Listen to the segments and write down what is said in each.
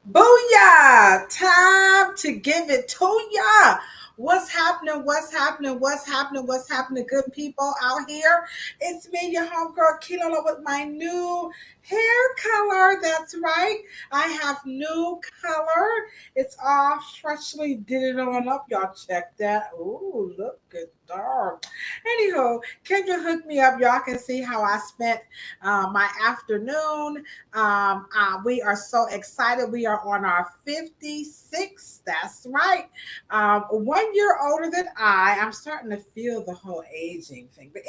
Booyah! Time to give it to ya. What's happening? What's happening? What's happening? What's happening, good people out here? It's me, your homegirl, Kilo, with my new hair color. That's right. I have new color. It's all freshly did it on up. Y'all check that. Ooh, look good, dark. Anywho, can you hook me up? Y'all can see how I spent my afternoon. We are so excited. We are on our 56th. That's right. 1 year older than I'm starting to feel the whole aging thing. But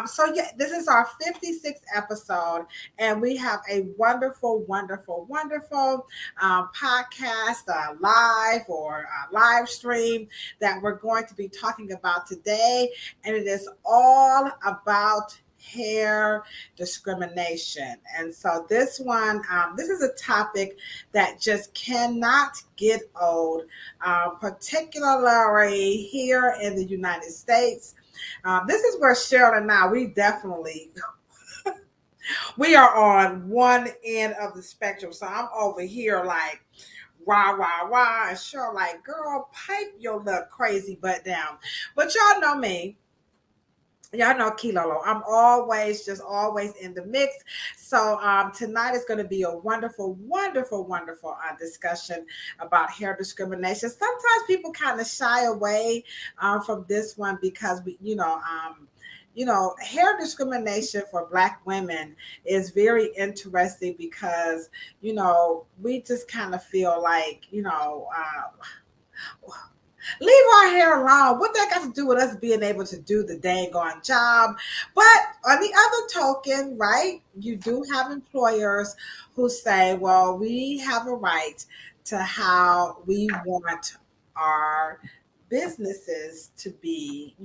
so yeah, this is our 56th episode, and we have a wonderful, wonderful, wonderful podcast, live or live stream that we're going to be talking about today, and it is all about hair discrimination. And so this is a topic that just cannot get old, particularly here in the United States. This is where Cheryl and I, we are on one end of the spectrum. So I'm over here like, rah, rah, rah. And Cheryl like, girl, pipe your little crazy butt down. But y'all know me. Y'all know Kilolo. I'm always in the mix. So tonight is going to be a wonderful, wonderful, wonderful discussion about hair discrimination. Sometimes people kind of shy away from this one because hair discrimination for Black women is very interesting because we just kind of feel like leave our hair alone. What that got to do with us being able to do the dang on job? But on the other token, right, you do have employers who say, well, we have a right to how we want our businesses to be,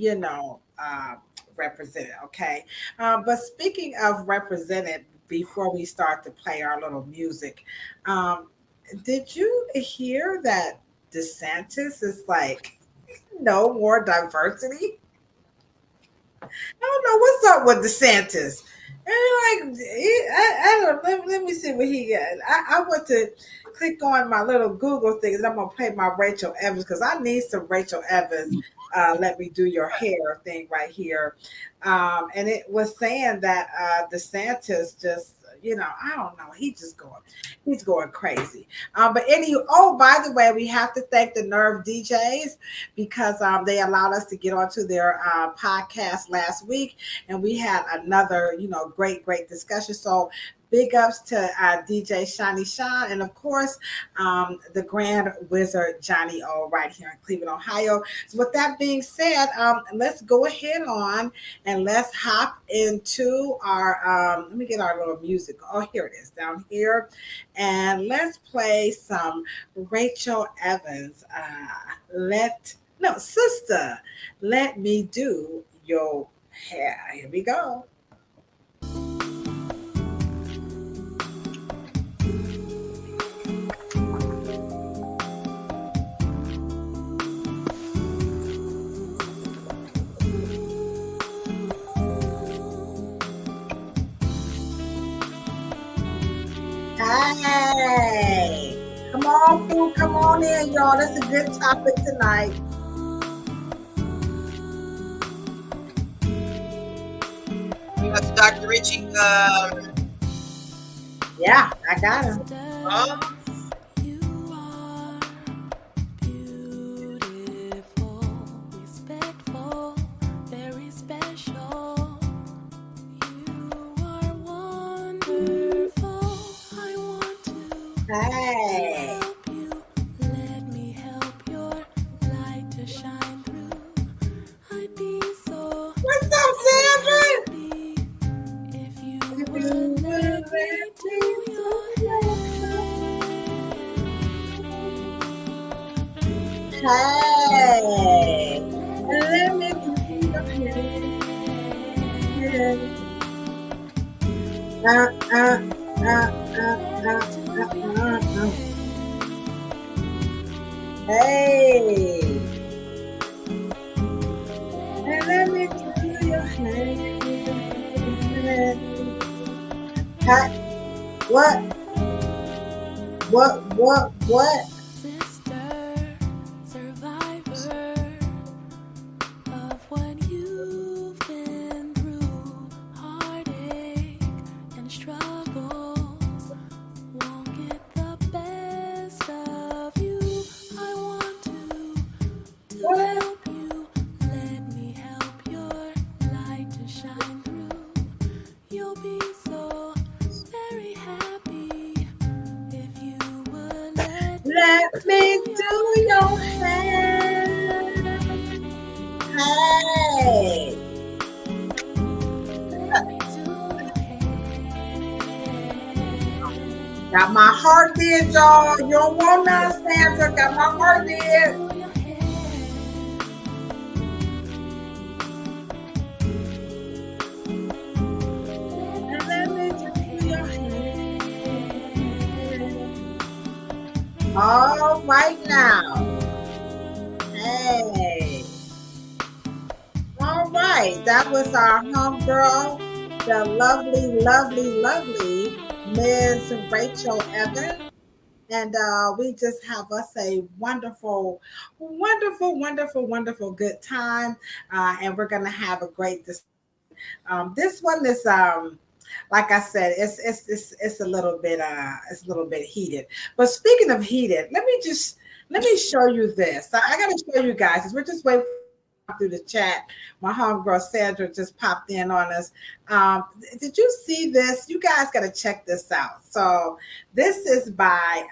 represented. Okay. But speaking of represented, before we start to play our little music, did you hear that DeSantis is like, no more diversity? I don't know what's up with DeSantis. And I don't know. Let me see what he got. I went to click on my little Google thing, and I'm gonna play my Rachel Evans because I need some Rachel Evans. Let me do your hair thing right here, and it was saying that DeSantis just, I don't know. He's going crazy. But anywho, oh, by the way, we have to thank the Nerve DJs because they allowed us to get onto their podcast last week, and we had another, great, great discussion. So big ups to DJ Shiny Sean, and of course, the Grand Wizard Johnny O right here in Cleveland, Ohio. So with that being said, let's go ahead on and let's hop into our, let me get our little music. Oh, here it is down here. And let's play some Rachel Evans. Sister, let me do your hair. Here we go. Hey, come on, food, come on in, y'all. That's a good topic tonight. That's Dr. Richie. Yeah, I got him. Hey. Let me help your light to shine through. I'd be so What's up, Sandra? if you would let me do your Hey. Let me do your Hey. And let me do your hair. What? What? sister, survivor of what you've been through, heartache and struggles won't get the best of you. I want to What? help you. Let me help your light to shine through. You'll be so very happy if you would let me Let me do do your your hair. hair. Hey. Let me do your Got my heart did, y'all. You don't want none, Sandra. Got my heart did. And let me do your hair. All right now. Hey. All right. That was our homegirl, the lovely, lovely, lovely Ms. Rachel Evans. And we just have us a wonderful, wonderful, wonderful, wonderful good time. And we're going to have a great discussion. This one is like I said, it's a little bit it's a little bit heated. But speaking of heated, let me show you this. I got to show you guys because we're just waiting through the chat. My homegirl Sandra just popped in on us. Did you see this? You guys got to check this out. So this is by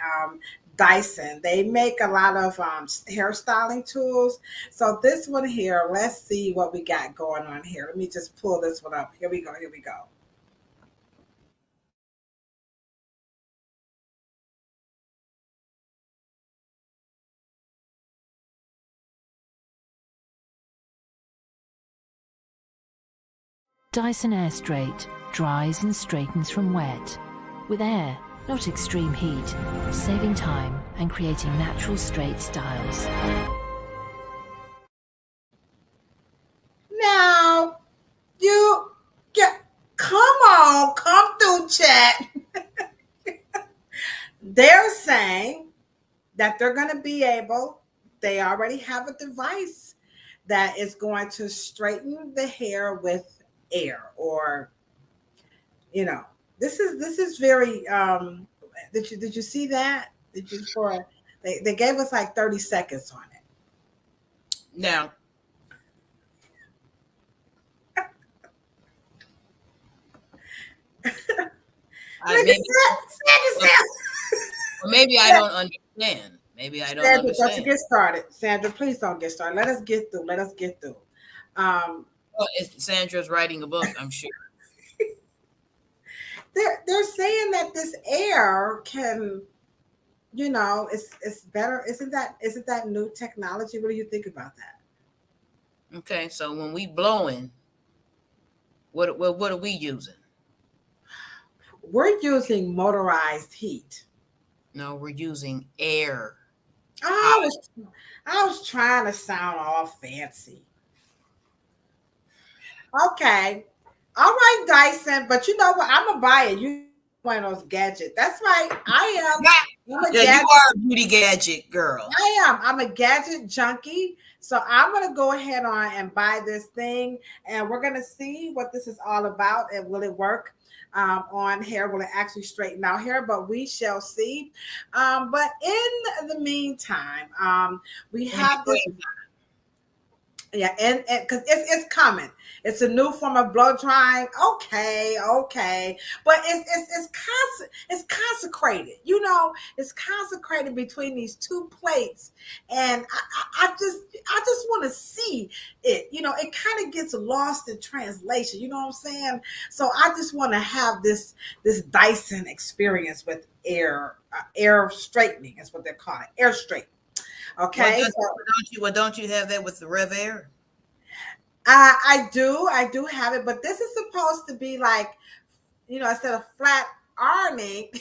Dyson. They make a lot of hairstyling tools. So this one here, let's see what we got going on here. Let me just pull this one up. Here we go. Here we go. Dyson Air Straight dries and straightens from wet, with air, not extreme heat, saving time and creating natural straight styles. Now, you get, come on, come through chat. They're saying that they're going to be able, they already have a device that is going to straighten the hair with air, or this is very did you see that? Did you for they gave us like 30 seconds on it. Now, Look at maybe, Sandra. maybe I don't understand. Maybe I don't Sandra, don't you understand. get started. Sandra, please don't get started. Let us get through. Let us get through. Um, Well, Sandra's writing a book, I'm sure. they're saying that this air can, it's better. Isn't that new technology? What do you think about that? Okay, so when we blowing, what are we using? We're using motorized heat. No, we're using air. I was I was trying to sound all fancy. Okay. All right, Dyson. But you know what? I'm gonna buy it. You one of those gadgets. That's right. I am. I'm a Yeah, you gadget. are a beauty gadget girl. I am. I'm a gadget junkie. So I'm gonna go ahead on and buy this thing, and we're gonna see what this is all about, and will it work on hair? Will it actually straighten out hair? But we shall see. But in the meantime, we have this. Yeah, and because it's coming. It's a new form of blow drying. Okay, okay, but it's consecrated. It's consecrated between these two plates, and I just want to see it. It kind of gets lost in translation. You know what I'm saying? So I just want to have this Dyson experience with air straightening is what they're calling it, air straight. Okay, so Don't you have that with the Rev Air? I do have it, but this is supposed to be like, instead of flat ironing, she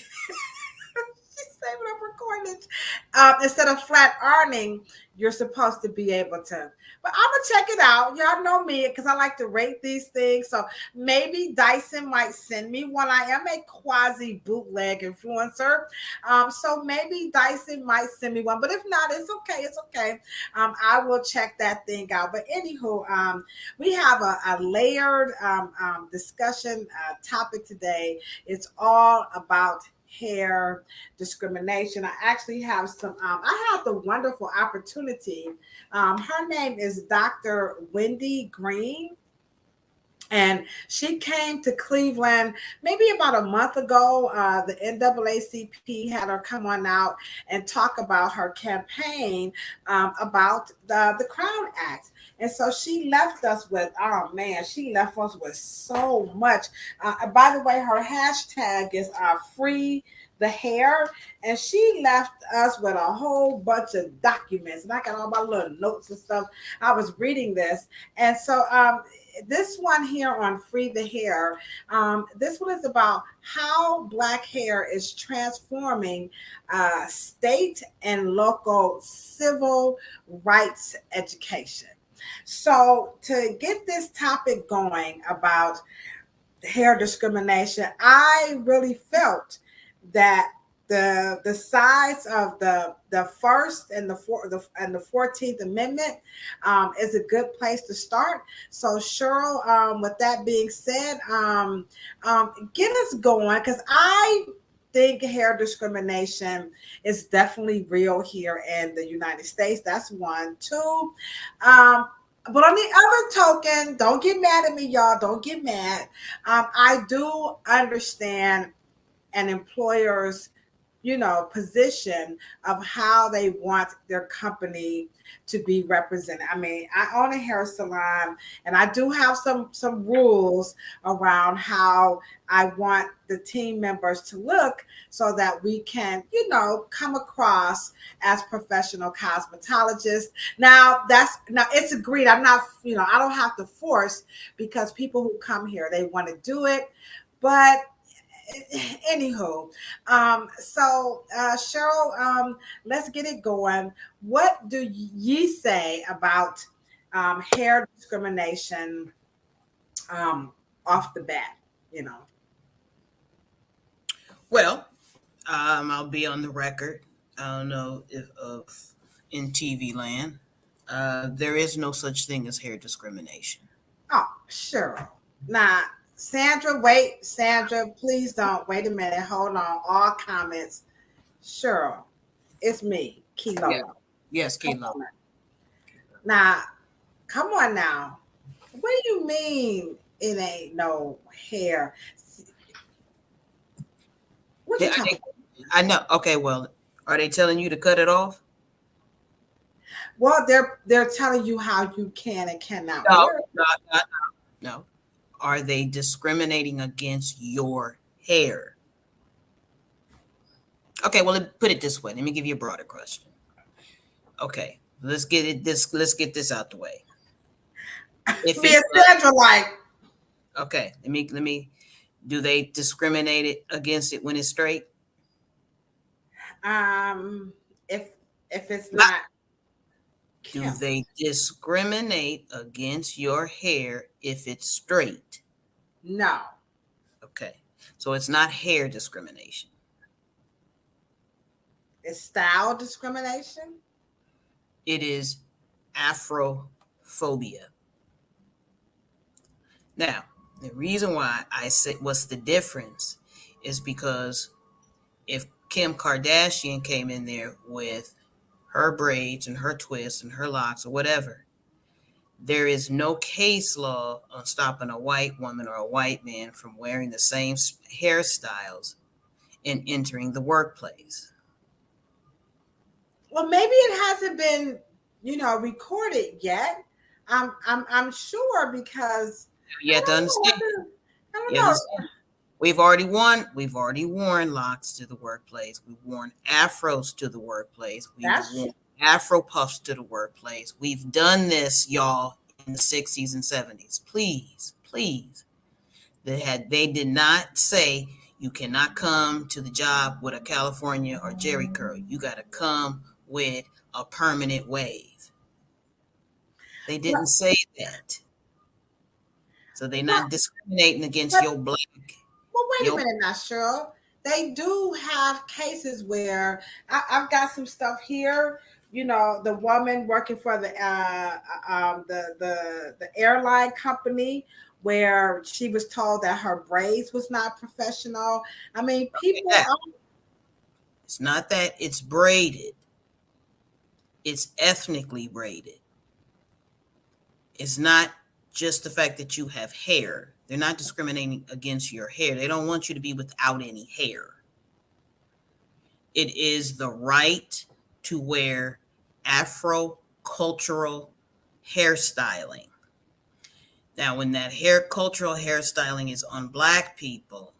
saving up for coinage. Instead of flat earning, you're supposed to be able to. But I'm gonna check it out. Y'all know me because I like to rate these things. So maybe Dyson might send me one. I am a quasi bootleg influencer. So maybe Dyson might send me one. But if not, it's okay. It's okay. I will check that thing out. But anywho, we have a layered discussion topic today. It's all about hair discrimination. I actually have some, I had the wonderful opportunity. Her name is Dr. Wendy Green. And she came to Cleveland maybe about a month ago. The NAACP had her come on out and talk about her campaign about the Crown Act. And so she left us with, oh man, she left us with so much. By the way, her hashtag is free the hair, and she left us with a whole bunch of documents, and I got all my little notes and stuff. I was reading this, and so this one here on Free the Hair, this one is about how Black hair is transforming state and local civil rights education. So to get this topic going about hair discrimination, I really felt that the size of the First and the 14th Amendment is a good place to start. So Cheryl, with that being said, get us going, because I think hair discrimination is definitely real here in the United States. That's one. Two, but on the other token, don't get mad at me, y'all. Don't get mad. I do understand an employer's, position of how they want their company to be represented. I mean, I own a hair salon, and I do have some rules around how I want the team members to look so that we can, come across as professional cosmetologists. Now it's agreed. I'm not, I don't have to force, because people who come here, they want to do it. But anywho, so Cheryl, let's get it going. What do ye say about hair discrimination off the bat? Well, I'll be on the record. I don't know if in TV land, there is no such thing as hair discrimination. Oh, Cheryl. Now, Sandra, please don't. Wait a minute. Hold on. All comments. Cheryl, it's me, Kilo. Yeah. Yes, Kilo. Now, come on now. What do you mean it ain't no hair? What you talking about? I know. Okay, well, are they telling you to cut it off? Well, they're telling you how you can and cannot wear it. No. Are they discriminating against your hair? Okay, well, put it this way. Let me give you a broader question. Okay, let's get this out the way. If Me and Sandra okay, let me. Do they discriminate it against it when it's straight? if it's not. Do they discriminate against your hair if it's straight? No. Okay. So it's not hair discrimination. It's style discrimination? It is Afrophobia. Now, the reason why I said what's the difference is because if Kim Kardashian came in there with her braids and her twists and her locks or whatever, there is no case law on stopping a white woman or a white man from wearing the same hairstyles and entering the workplace. Well, maybe it hasn't been, recorded yet. I'm sure, because You have to understand. I don't know. We've already worn locks to the workplace. We've worn afros to the workplace. We've worn afro puffs to the workplace. We've done this, y'all, in the 60s and 70s. Please. They did not say You cannot come to the job with a California or Jerry curl. You got to come with a permanent wave. They didn't Well, say that. So they're well, not discriminating against but your black. Well, wait a Your minute now, Cheryl. They do have cases where I've got some stuff here. You know, the woman working for the airline company where she was told that her braids was not professional. I mean, people. It's not that it's braided. It's ethnically braided. It's not just the fact that you have hair. They're not discriminating against your hair. They don't want you to be without any hair. It is the right to wear Afro cultural hairstyling. Now, when that cultural hairstyling is on black people,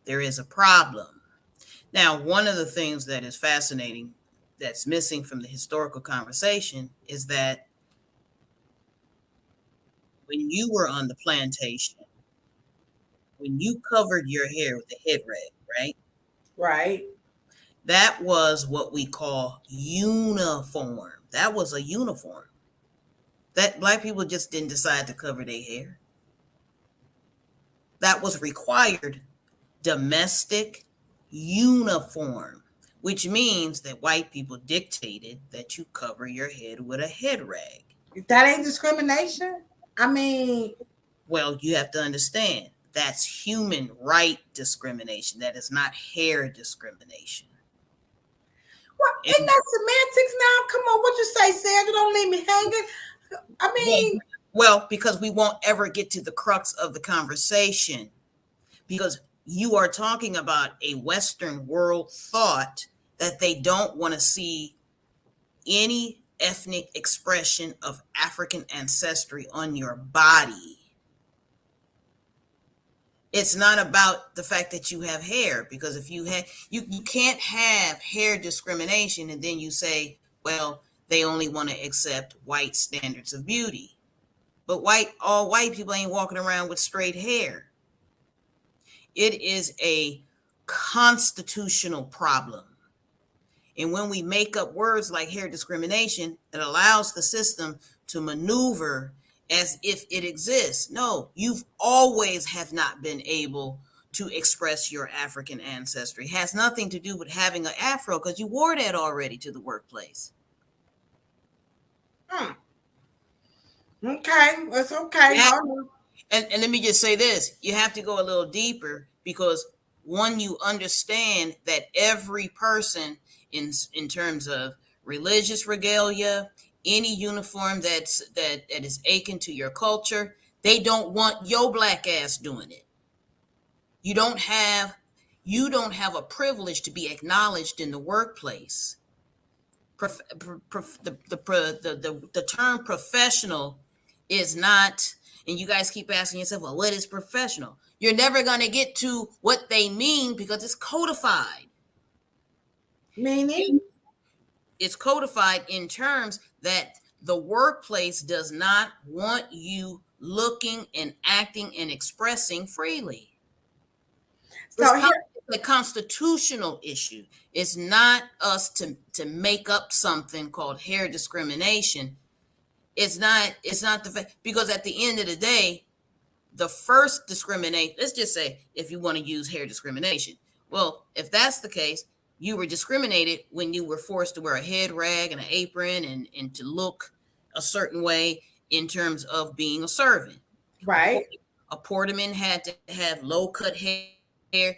there is a problem. Now, one of the things that is fascinating that's missing from the historical conversation is that when you were on the plantation, when you covered your hair with a head rag, right? Right. That was what we call uniform. That was a uniform. That black people just didn't decide to cover their hair. That was required domestic uniform, which means that white people dictated that you cover your head with a head rag. That ain't discrimination. I mean, Well, you have to understand that's human right discrimination. That is not hair discrimination. what isn't And that semantics now? Come on, what you say, Sandra? Don't leave me hanging. I well, mean, well, because we won't ever get to the crux of the conversation, because you are talking about a Western world thought that they don't want to see any ethnic expression of African ancestry on your body. It's not about the fact that you have hair, because if you have, you can't have hair discrimination and then you say, well, they only want to accept white standards of beauty. But all white people ain't walking around with straight hair. It is a constitutional problem. And when we make up words like hair discrimination, it allows the system to maneuver as if it exists. No, you've always have not been able to express your African ancestry. It has nothing to do with having an afro, because you wore that already to the workplace. okay, it's okay. Yeah. Hold on. And let me just say this, you have to go a little deeper, because one, you understand that every person in terms of religious regalia, any uniform that is akin to your culture, they don't want your black ass doing it. You don't have a privilege to be acknowledged in the workplace. The term professional is not, and you guys keep asking yourself, well, what is professional? You're never going to get to what they mean because it's codified. Meaning? It's codified in terms that the workplace does not want you looking and acting and expressing freely. So here, The constitutional issue. It's not us to make up something called hair discrimination. It's not the fact, because at the end of the day, the first discrimination, let's just say if you want to use hair discrimination. Well, if that's the case, you were discriminated when you were forced to wear a head rag and an apron and to look a certain way in terms of being a servant. right? A porterman had to have low cut hair,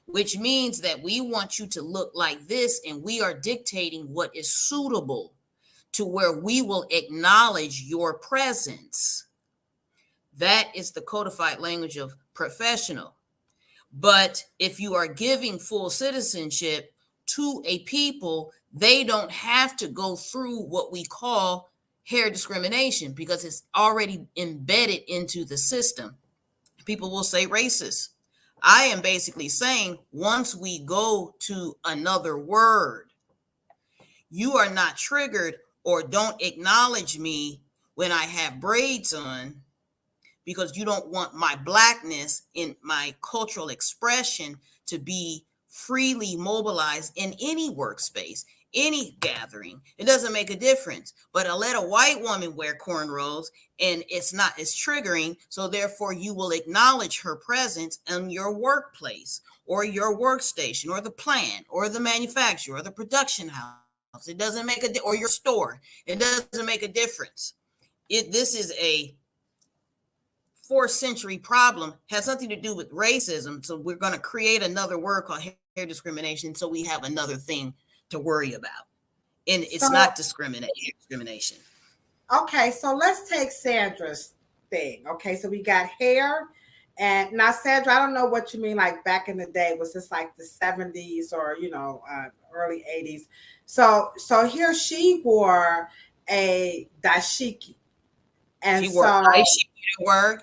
which means that we want you to look like this, and we are dictating what is suitable to where we will acknowledge your presence. That is the codified language of professional. But if you are giving full citizenship to a people, they don't have to go through what we call hair discrimination because it's already embedded into the system. People will say racist. I am basically saying once we go to another word, you are not triggered or don't acknowledge me when I have braids on, because you don't want my blackness in my cultural expression to be freely mobilized in any workspace, any gathering. It doesn't make a difference. But I let a white woman wear cornrows and it's triggering. So therefore you will acknowledge her presence in your workplace or your workstation or the plant or the manufacturer or the production house. It doesn't make or your store. It doesn't make a difference. This is a 4th century problem, has something to do with racism. So we're going to create another word called hair discrimination. So we have another thing to worry about. And it's not discrimination. Okay, so let's take Sandra's thing. Okay, so we got hair. And now, Sandra, I don't know what you mean, like back in the day, was this like the 70s or, early 80s? So here she wore a dashiki. And she wore word.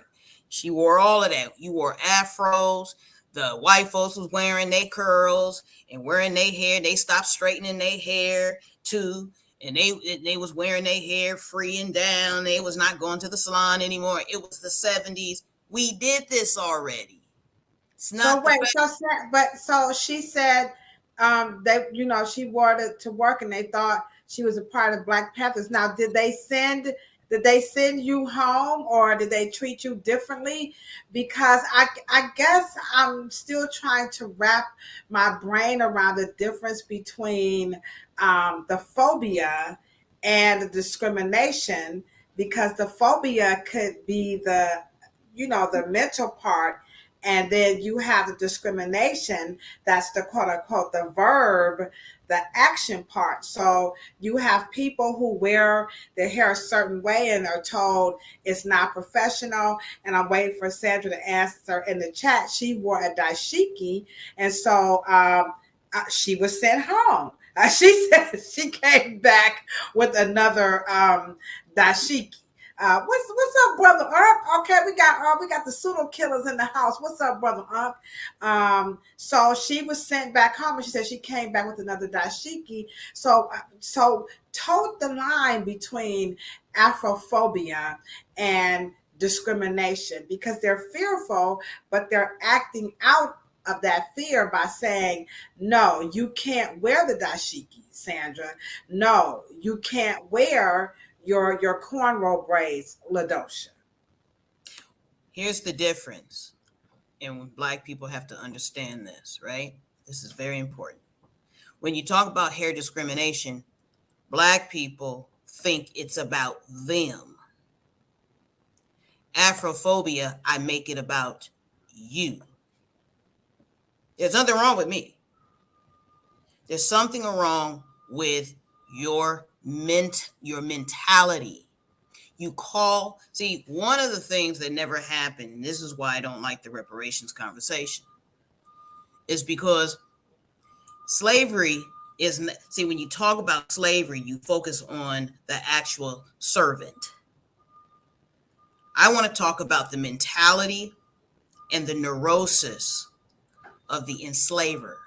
She wore all of that. You wore afros. The white folks was wearing their curls and wearing their hair. They stopped straightening their hair too. And they was wearing their hair free and down. They was not going to the salon anymore. It was the 70s. We did this already. It's not. So she said that she wore it to work and they thought she was a part of Black Panthers. Now, did they send you home or did they treat you differently? Because I guess I'm still trying to wrap my brain around the difference between the phobia and the discrimination, because the phobia could be the mental part. And then you have the discrimination, that's the quote unquote, the verb, the action part. So you have people who wear their hair a certain way and are told it's not professional. And I'm waiting for Sandra to answer in the chat. She wore a dashiki. And so she was sent home. She said she came back with another dashiki. What's up, brother Unc? Okay, we got the pseudo killers in the house. What's up, brother Unc? So she was sent back home, and she said she came back with another dashiki. So told the line between Afrophobia and discrimination, because they're fearful, but they're acting out of that fear by saying, no, you can't wear the dashiki, Sandra. No, you can't wear your cornrow braids, Ladosha. Here's the difference. And when Black people have to understand this, right? This is very important. When you talk about hair discrimination, Black people think it's about them. Afrophobia, I make it about you. There's nothing wrong with me. There's something wrong with your mentality. One of the things that never happened, and this is why I don't like the reparations conversation, is because slavery when you talk about slavery, you focus on the actual servant. I want to talk about the mentality and the neurosis of the enslaver.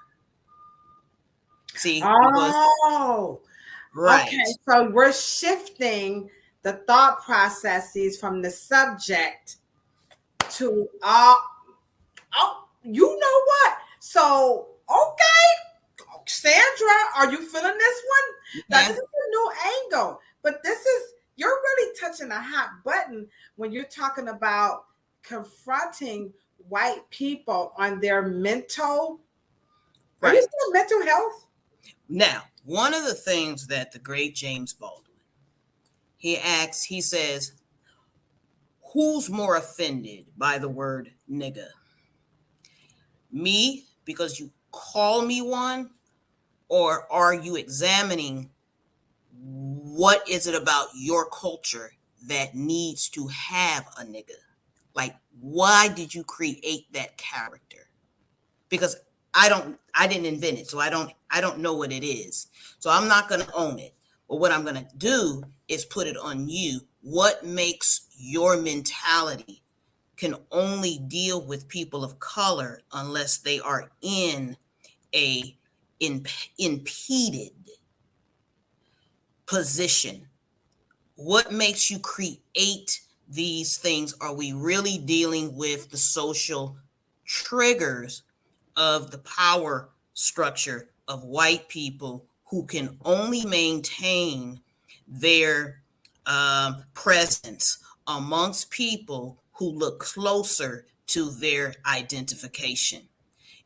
Right. Okay, so we're shifting the thought processes from the subject to you know what? So Sandra, are you feeling this one? Now, this is a new angle, but you're really touching a hot button when you're talking about confronting white people on their mental. Are you still mental health? Now, one of the things that the great James Baldwin, he says, who's more offended by the word nigga? Me, because you call me one, or are you examining what is it about your culture that needs to have a nigga? Like, why did you create that character? Because I didn't invent it, so I don't know what it is. So I'm not going to own it. But what I'm going to do is put it on you. What makes your mentality can only deal with people of color unless they are in a impeded position? What makes you create these things? Are we really dealing with the social triggers of the power structure of white people who can only maintain their presence amongst people who look closer to their identification?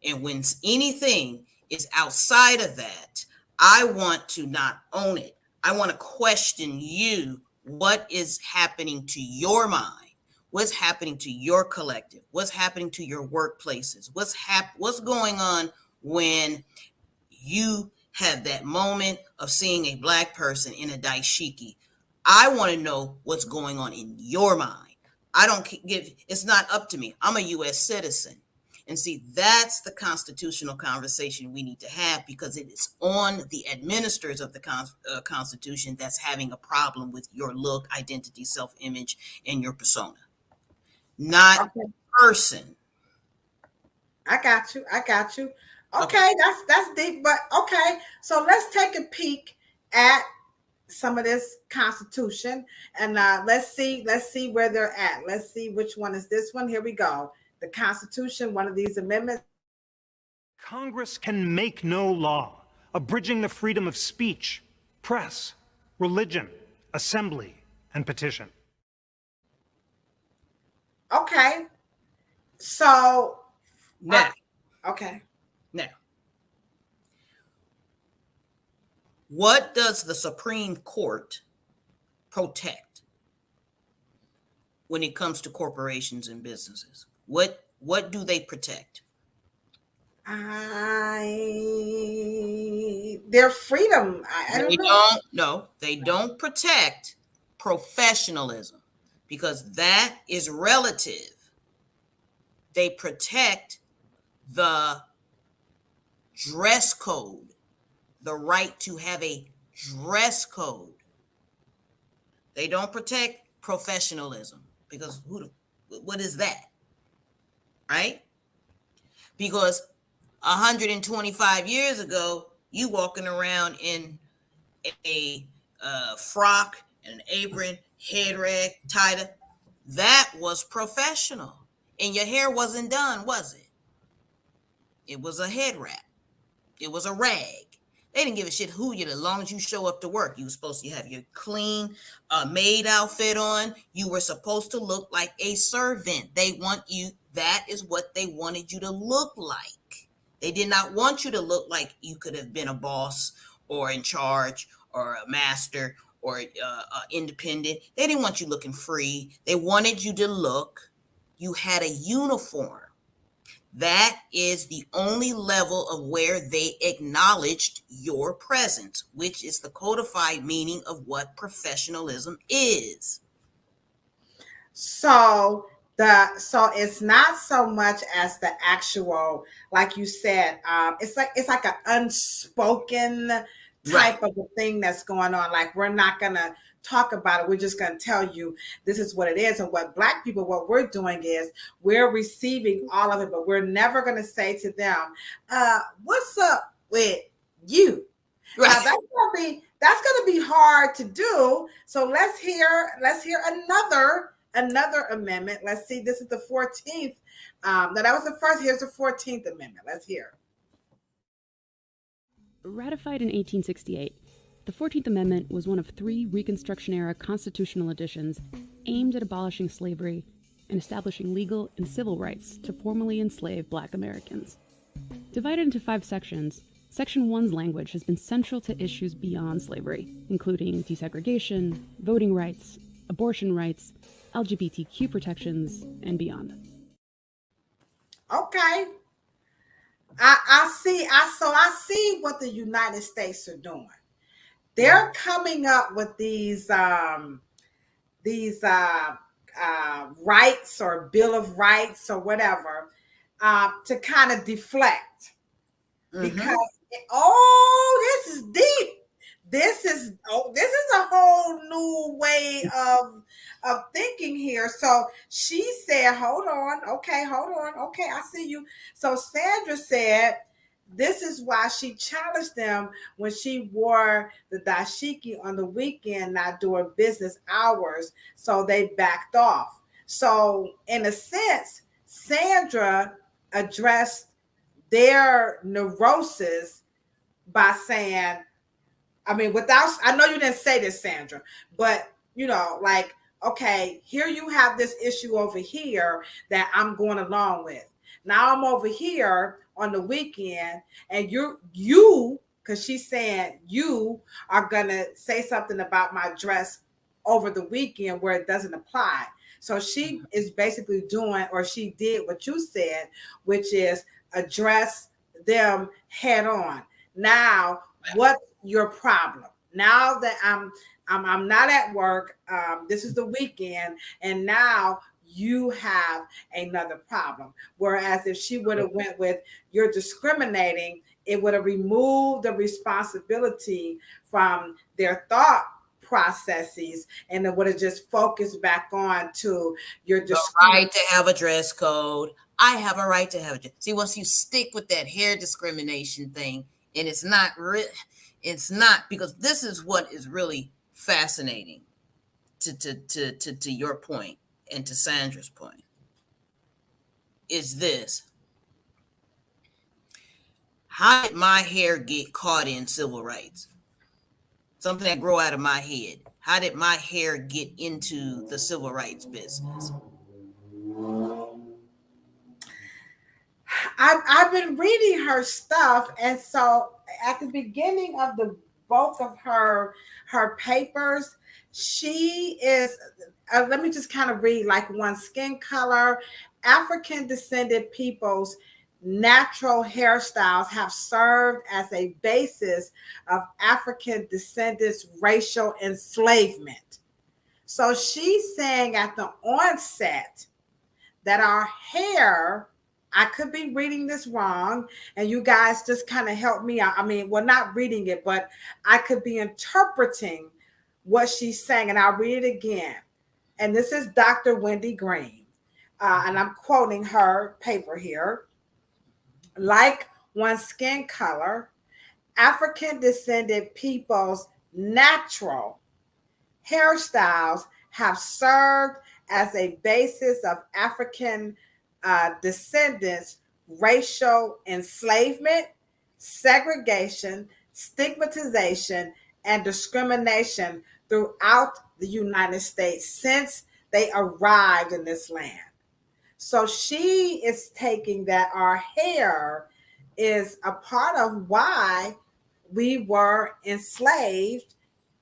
And when anything is outside of that, I want to not own it. I want to question you. What is happening to your mind? What's happening to your collective? What's happening to your workplaces? What's going on when you have that moment of seeing a black person in a dashiki? I want to know what's going on in your mind. I don't give, it's not up to me. I'm a U.S. citizen. And see, that's the constitutional conversation we need to have, because it is on the administrators of the Constitution that's having a problem with your look, identity, self-image, and your persona, not Okay. person. I got you. Okay, that's deep, but okay. So let's take a peek at some of this Constitution, and let's see where they're at. Let's see which one is this one. Here we go. The Constitution, one of these amendments. Congress can make no law abridging the freedom of speech, press, religion, assembly, and petition. Okay. So Now, okay. now, what does the Supreme Court protect when it comes to corporations and businesses? What do they protect? Their freedom. I don't know. They don't protect professionalism, because that is relative. They protect the dress code, the right to have a dress code. They don't protect professionalism, because what is that? Right? Because 125 years ago, you walking around in a frock and an apron, head rag, tied up, that was professional. And your hair wasn't done, was it? It was a head wrap. It was a rag. They didn't give a shit who you, as long as you show up to work. You were supposed to have your clean maid outfit on. You were supposed to look like a servant. They want you, that is what they wanted you to look like. They did not want you to look like you could have been a boss or in charge or a master or independent. They didn't want you looking free. They wanted you to look, you had a uniform. That is the only level of where they acknowledged your presence, which is the codified meaning of what professionalism is. So it's not so much as the actual, like you said, it's like an unspoken type of a thing that's going on. Like, we're not gonna talk about it. We're just going to tell you this is what it is. And what Black people, what we're doing is we're receiving all of it, but we're never going to say to them, what's up with you? Right. That's going to be hard to do. So let's hear another amendment. Let's see. This is the 14th. No, that was the first. Here's the 14th amendment. Let's hear. Ratified in 1868, the 14th Amendment was one of 3 Reconstruction-era constitutional additions aimed at abolishing slavery and establishing legal and civil rights to formally enslave Black Americans. Divided into 5 sections, Section 1's language has been central to issues beyond slavery, including desegregation, voting rights, abortion rights, LGBTQ protections, and beyond. Okay. I see what the United States are doing. They're coming up with these rights or Bill of Rights or whatever to kind of deflect. Because this is deep. This is a whole new way of thinking here. So she said, hold on. Okay, I see you. So Sandra said this is why she challenged them when she wore the dashiki on the weekend, not doing business hours. So they backed off. So, in a sense, Sandra addressed their neurosis by saying, I mean, without, I know you didn't say this, Sandra, but like, okay, here you have this issue over here that I'm going along with. Now I'm over here on the weekend, and because she's saying you are gonna say something about my dress over the weekend where it doesn't apply. So she is basically doing, or she did what you said, which is address them head on. Now, what's your problem? Now that I'm not at work, this is the weekend, and now you have another problem. Whereas if she would have went with you're discriminating, it would have removed the responsibility from their thought processes, and it would have just focused back on to your The right to have a dress code. I have a right to have a dress. See, once you stick with that hair discrimination thing, and it's not because this is what is really fascinating to your point and to Sandra's point is this. How did my hair get caught in civil rights? Something that grew out of my head. How did my hair get into the civil rights business? I've been reading her stuff, and so at the beginning of the both of her papers, she is. Let me just kind of read like one: skin color, African descended peoples. Natural hairstyles have served as a basis of African descendants' racial enslavement. So she's saying at the onset that our hair, I could be reading this wrong, and you guys just kind of help me out. I mean, well, not reading it, but I could be interpreting what she's saying, and I'll read it again. And this is Dr. Wendy Green, and I'm quoting her paper here. Like one's skin color, African descended people's natural hairstyles have served as a basis of African descendants' racial enslavement, segregation, stigmatization, and discrimination throughout the United States since they arrived in this land. So she is taking that our hair is a part of why we were enslaved,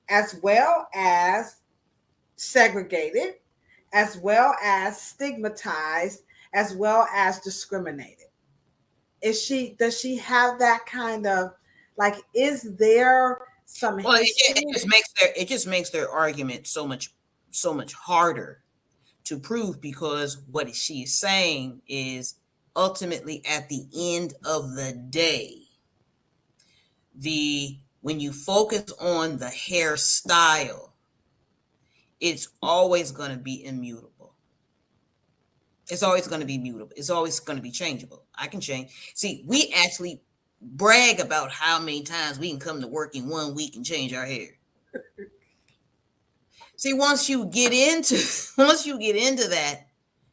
as well as segregated, as well as stigmatized, as well as discriminated. Does she have that kind of, like, is there some Well, history? it just makes their argument so much harder to prove, because what she is saying is ultimately at the end of the day, when you focus on the hairstyle, it's always going to be immutable. It's always going to be mutable. It's always going to be changeable. I can change. See, we actually brag about how many times we can come to work in 1 week and change our hair. See, once you get into that,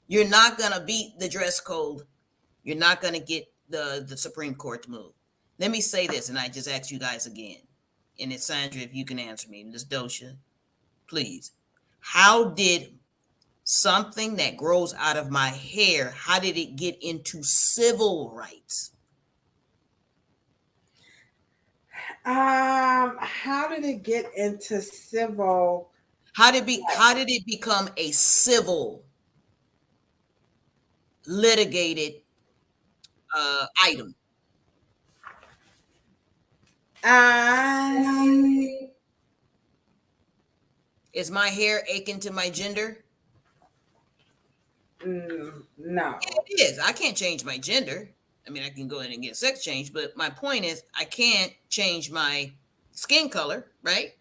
you're not going to beat the dress code. You're not going to get the Supreme Court to move. Let me say this, and I just ask you guys again, and it's Sandra, if you can answer me, Ms. Dosha, please. How did something that grows out of my hair, how did it get into civil rights? How did it get into civil? How did it become a civil litigated item? Is my hair akin to my gender? No. It is. I can't change my gender. I mean, I can go in and get sex change, but my point is I can't change my skin color, right?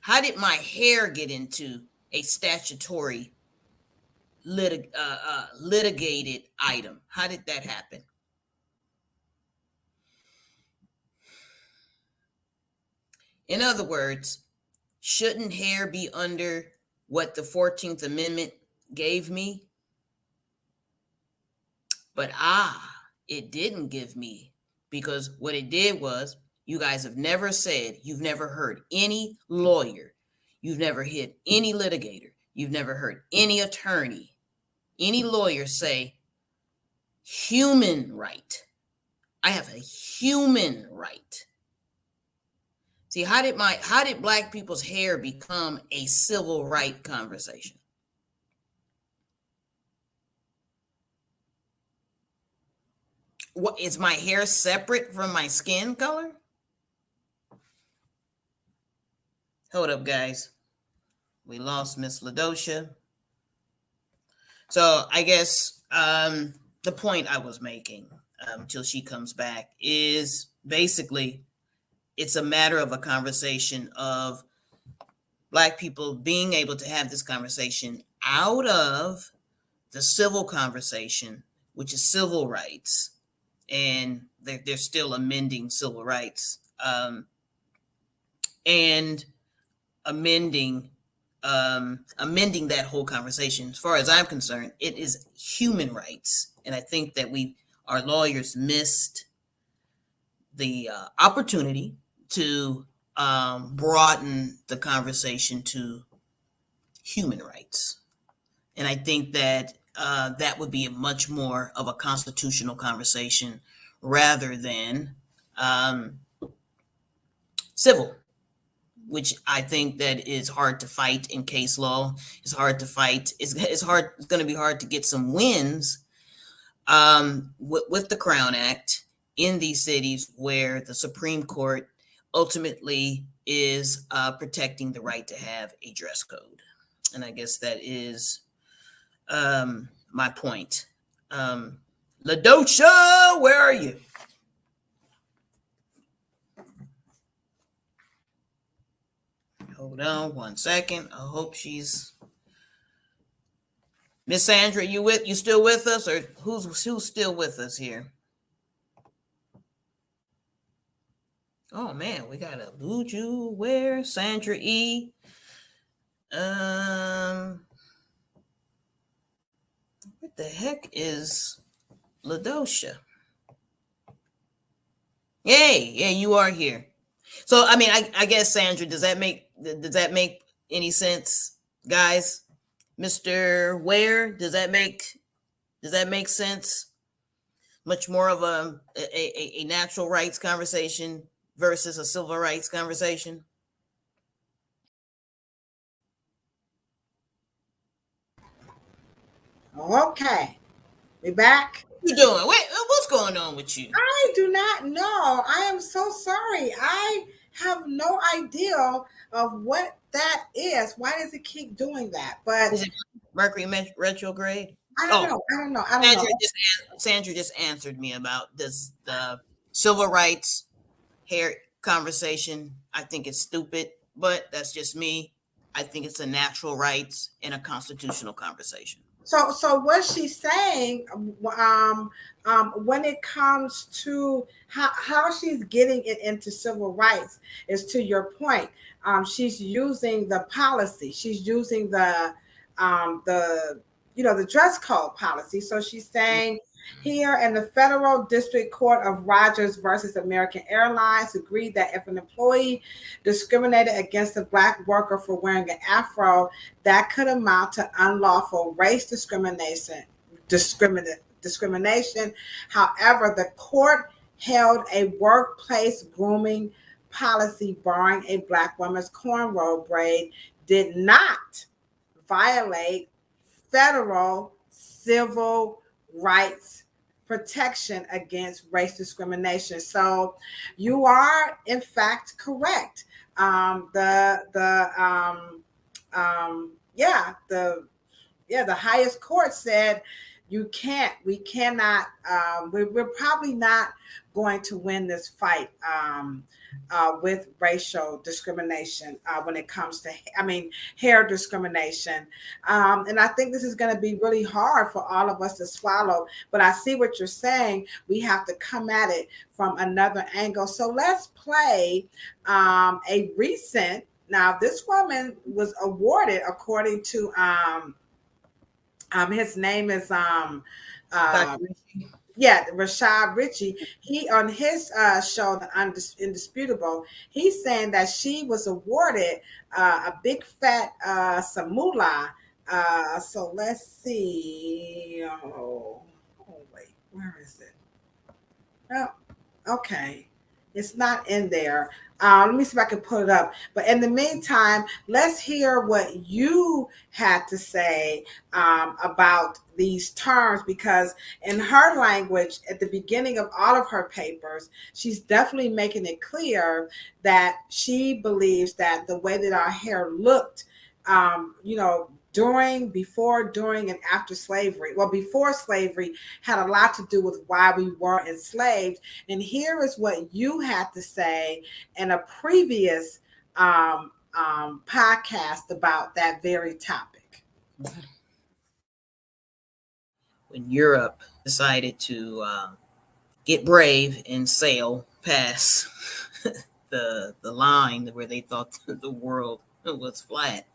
How did my hair get into a statutory litigated item? How did that happen? In other words, shouldn't hair be under what the 14th Amendment gave me? But it didn't give me, because what it did was, you guys have never said, you've never heard any lawyer, you've never heard any litigator, you've never heard any attorney, any lawyer say human right. I have a human right. See, how did Black people's hair become a civil right conversation? What is my hair separate from my skin color? Hold up, guys. We lost Miss Ladosha. So I guess the point I was making till she comes back is basically it's a matter of a conversation of Black people being able to have this conversation out of the civil conversation, which is civil rights. And they're still amending civil rights and amending that whole conversation. As far as I'm concerned, it is human rights. And I think that our lawyers missed the opportunity to broaden the conversation to human rights. And I think that that would be much more of a constitutional conversation rather than civil, which I think that is hard to fight in case law. It's hard to fight. It's going to be hard to get some wins with the Crown Act in these cities where the Supreme Court ultimately is protecting the right to have a dress code. And I guess that is my point. Ladosha, where are you? Hold on one second. I hope she's Miss Sandra. You still with us, or who's still with us here? Oh man, we got a Luju, where Sandra E. What the heck is Ladosha? Yay, yeah, you are here. So I mean, I guess Sandra, does that make any sense, guys? Mr. Ware, does that make sense? Much more of a natural rights conversation versus a civil rights conversation. Okay, we back. What you doing? Wait, what's going on with you? I do not know. I am so sorry. I have no idea of what that is. Why does it keep doing that? But is it Mercury retrograde? I don't know. Sandra just answered me about this the civil rights hair conversation. I think it's stupid, but that's just me. I think it's a natural rights and a constitutional conversation. So what she's saying, when it comes to how she's getting it into civil rights, is to your point. She's using the policy. She's using the dress code policy. So she's saying here in the Federal District Court of Rogers versus American Airlines agreed that if an employee discriminated against a Black worker for wearing an afro, that could amount to unlawful race discrimination. However, the court held a workplace grooming policy barring a Black woman's cornrow braid did not violate federal civil rights protection against race discrimination. So you are in fact correct. The highest court said we cannot, we're probably not going to win this fight with racial discrimination when it comes to, I mean, hair discrimination. And I think this is going to be really hard for all of us to swallow. But I see what you're saying. We have to come at it from another angle. So let's play a recent. Now, this woman was awarded, according to his name is Rashad Ritchie. He on his show, The Indisputable, he's saying that she was awarded a big fat samula. So let's see. Oh wait, where is it? Oh, okay. It's not in there. Let me see if I can put it up. But in the meantime, let's hear what you had to say about these terms, because in her language, at the beginning of all of her papers, she's definitely making it clear that she believes that the way that our hair looked, before, during, and after slavery. Well, before slavery had a lot to do with why we were enslaved. And here is what you had to say in a previous podcast about that very topic. When Europe decided to get brave and sail past the line where they thought the world was flat,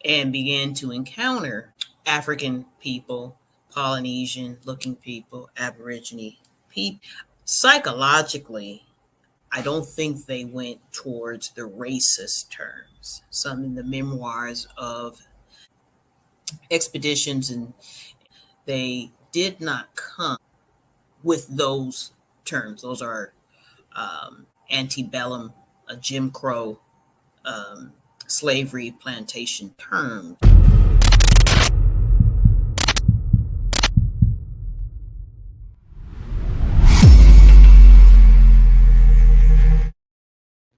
and began to encounter African people, Polynesian looking people, Aborigine people. Psychologically, I don't think they went towards the racist terms. Some in the memoirs of expeditions, and they did not come with those terms. Those are antebellum, Jim Crow, slavery, plantation terms.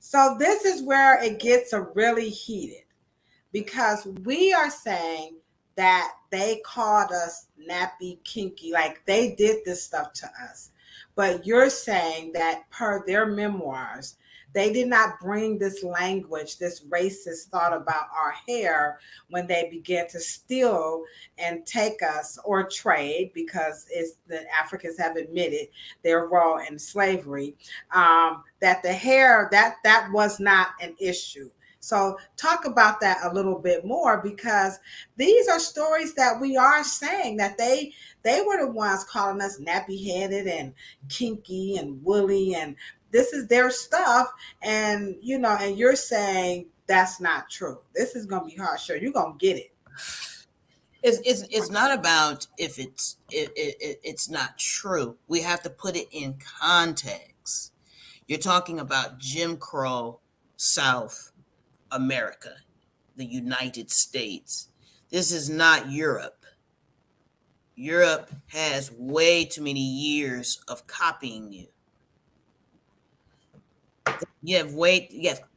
So this is where it gets really heated, because we are saying that they called us nappy, kinky, like they did this stuff to us. But you're saying that per their memoirs, they did not bring this language, this racist thought about our hair when they began to steal and take us, or trade, because it's the Africans have admitted their role in slavery. That the hair, that was not an issue. So talk about that a little bit more, because these are stories that we are saying that they were the ones calling us nappy headed and kinky and woolly, and this is their stuff. And and you're saying that's not true. This is gonna be hard. Sure, you're gonna get it. It's not about if it's not true. We have to put it in context. You're talking about Jim Crow South America, the United States. This is not Europe. Europe has way too many years of copying you. You have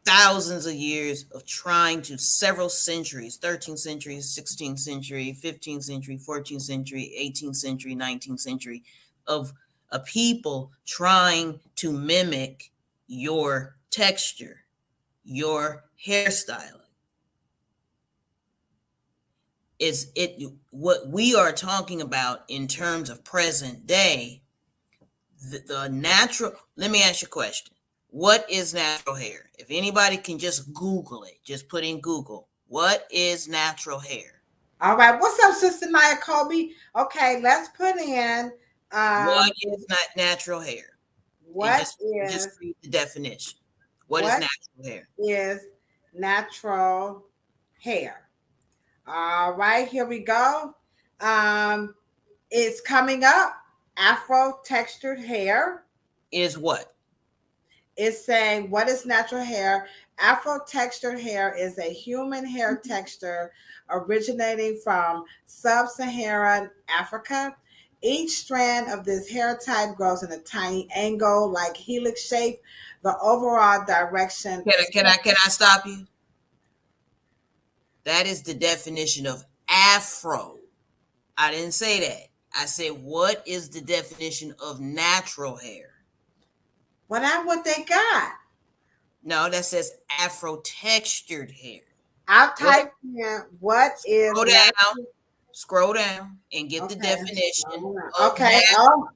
thousands of years of trying to, several centuries, 13th century, 16th century, 15th century, 14th century, 18th century, 19th century, of a people trying to mimic your texture, your hairstyle. Is it what we are talking about in terms of present day? The natural, let me ask you a question. What is natural hair? If anybody can just Google it, just put in Google, what is natural hair? All right. What's up, Sister Nia Colby? Okay, let's put in what is not natural hair? Just read the definition. What is natural hair? Is natural hair. All right, here we go. It's coming up. Afro textured hair is what? It's saying, what is natural hair? Afro textured hair is a human hair texture originating from sub-Saharan Africa. Each strand of this hair type grows in a tiny angle like helix shape. The overall direction. Can I stop you? That is the definition of Afro. I didn't say that. I said, what is the definition of natural hair? Well, that's what they got. No, that says Afro textured hair. I'll What? type in what is Scroll down. natural. Scroll down and get the Okay. definition of Okay. Oh,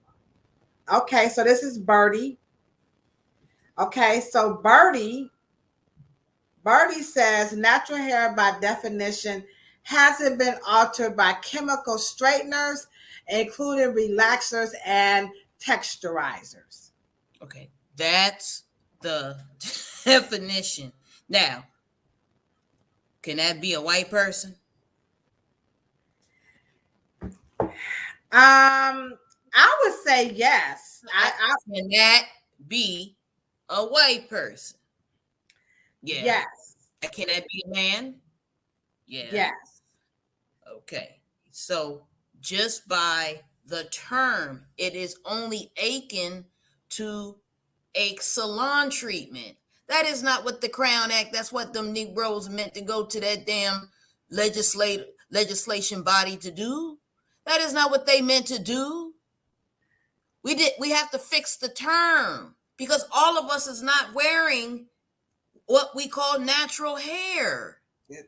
okay. So this is Birdie. Okay. So Birdie says natural hair by definition hasn't been altered by chemical straighteners, including relaxers and texturizers. Okay, that's the definition. Now, can that be a white person? I would say yes. Can that be a white person? Yeah. Yes. Can that be a man? Yeah. Yes. Okay. So just by the term, it is only akin to a salon treatment. That is not what the Crown Act, that's what them Negroes meant to go to that damn legislation body to do. That is not what they meant to do. We have to fix the term because all of us is not wearing what we call natural hair.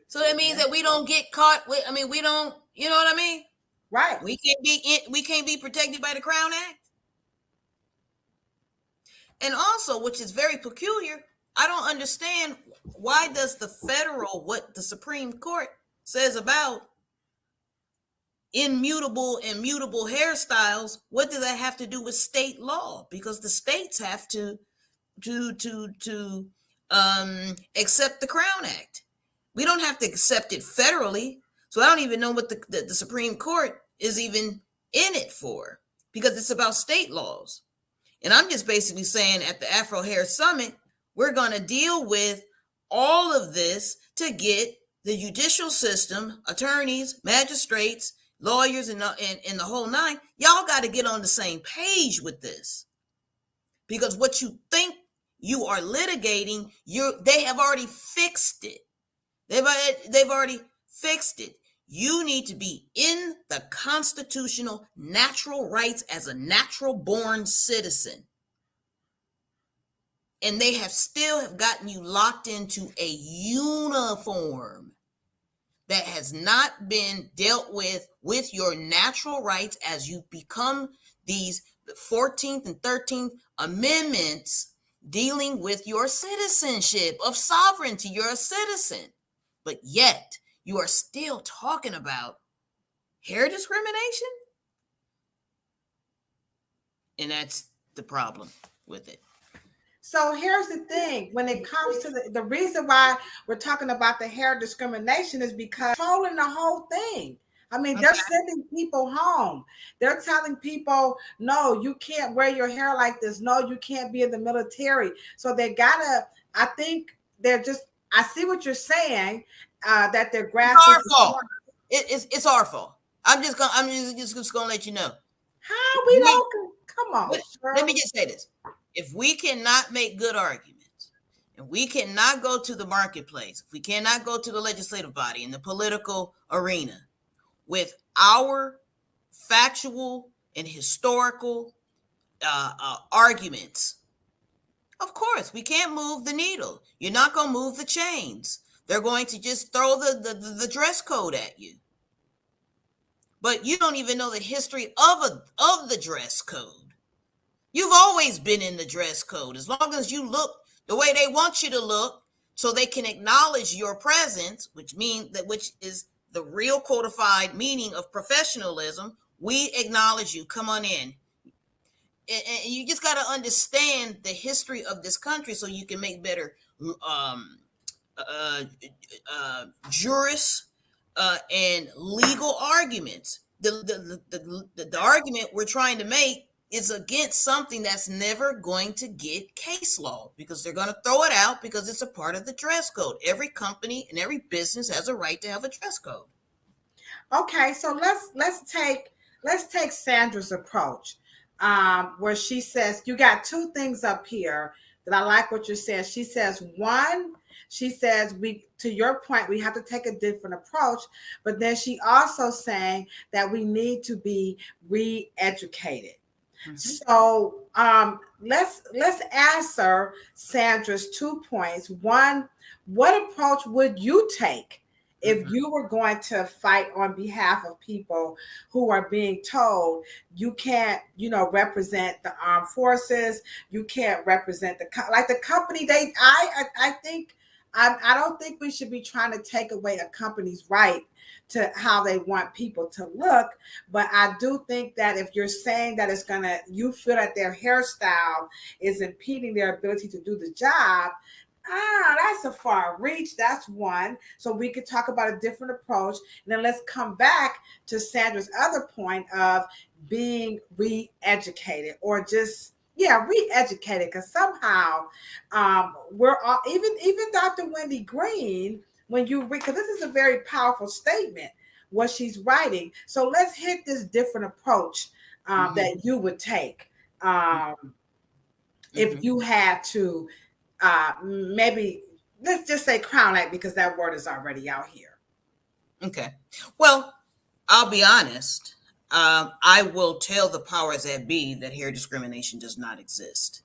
So that means that we don't get caught with, we don't, you know what I mean? Right. We can't be protected by the Crown Act. And also, which is very peculiar, I don't understand why does what the Supreme Court says about immutable and mutable hairstyles, what does that have to do with state law? Because the states have to accept the Crown Act. We don't have to accept it federally. So I don't even know what the Supreme Court is even in it for, because it's about state laws. And I'm just basically saying at the Afro Hair Summit, we're going to deal with all of this to get the judicial system, attorneys, magistrates, lawyers, and the whole nine. Y'all got to get on the same page with this. Because what you think you are litigating, they have already fixed it. They've already fixed it. You need to be in the constitutional natural rights as a natural born citizen. And they have gotten you locked into a uniform that has not been dealt with your natural rights as you become these 14th and 13th amendments dealing with your citizenship of sovereignty. You're a citizen, but yet you are still talking about hair discrimination. And that's the problem with it. So here's the thing. When it comes to the reason why we're talking about the hair discrimination is because controlling the whole thing. They're sending people home. They're telling people, no, you can't wear your hair like this. No, you can't be in the military. So I think I see what you're saying, that they're grasping. It's our fault. It's our fault. I'm just gonna let you know. How we don't come on. Let me just say this. If we cannot make good arguments, and we cannot go to the marketplace, if we cannot go to the legislative body in the political arena with our factual and historical arguments, of course, we can't move the needle. You're not going to move the chains. They're going to just throw the dress code at you. But you don't even know the history of the dress code. You've always been in the dress code. As long as you look the way they want you to look, so they can acknowledge your presence, which is the real codified meaning of professionalism. We acknowledge you. Come on in. And you just got to understand the history of this country so you can make better jurists and legal arguments. The argument we're trying to make is against something that's never going to get case law, because they're going to throw it out because it's a part of the dress code. Every company and every business has a right to have a dress code. Okay, so let's take Sandra's approach, where she says, you got two things up here that I like what you're saying. She says, one, she says to your point, we have to take a different approach. But then she also saying that we need to be re-educated. So let's answer Sandra's 2 points. One, what approach would you take if you were going to fight on behalf of people who are being told you can't, represent the armed forces, you can't represent like the company? I think I don't think we should be trying to take away a company's right to how they want people to look. But I do think that if you're saying that you feel that their hairstyle is impeding their ability to do the job, that's a far reach. That's one. So we could talk about a different approach. And then let's come back to Sandra's other point of being re-educated, or just re-educated, because somehow we're all, even Dr. Wendy Green, when you read, because this is a very powerful statement what she's writing. So let's hit this different approach that you would take if you had to maybe, let's just say crown act, because that word is already out here. Okay. Well, I'll be honest. I will tell the powers that be that hair discrimination does not exist.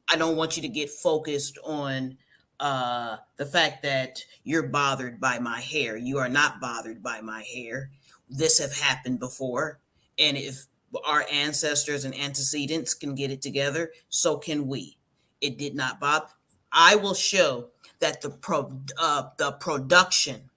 I don't want you to get focused on the fact that you're bothered by my hair. You are not bothered by my hair. This have happened before. And if our ancestors and antecedents can get it together, so can we. It did not bother. I will show that the production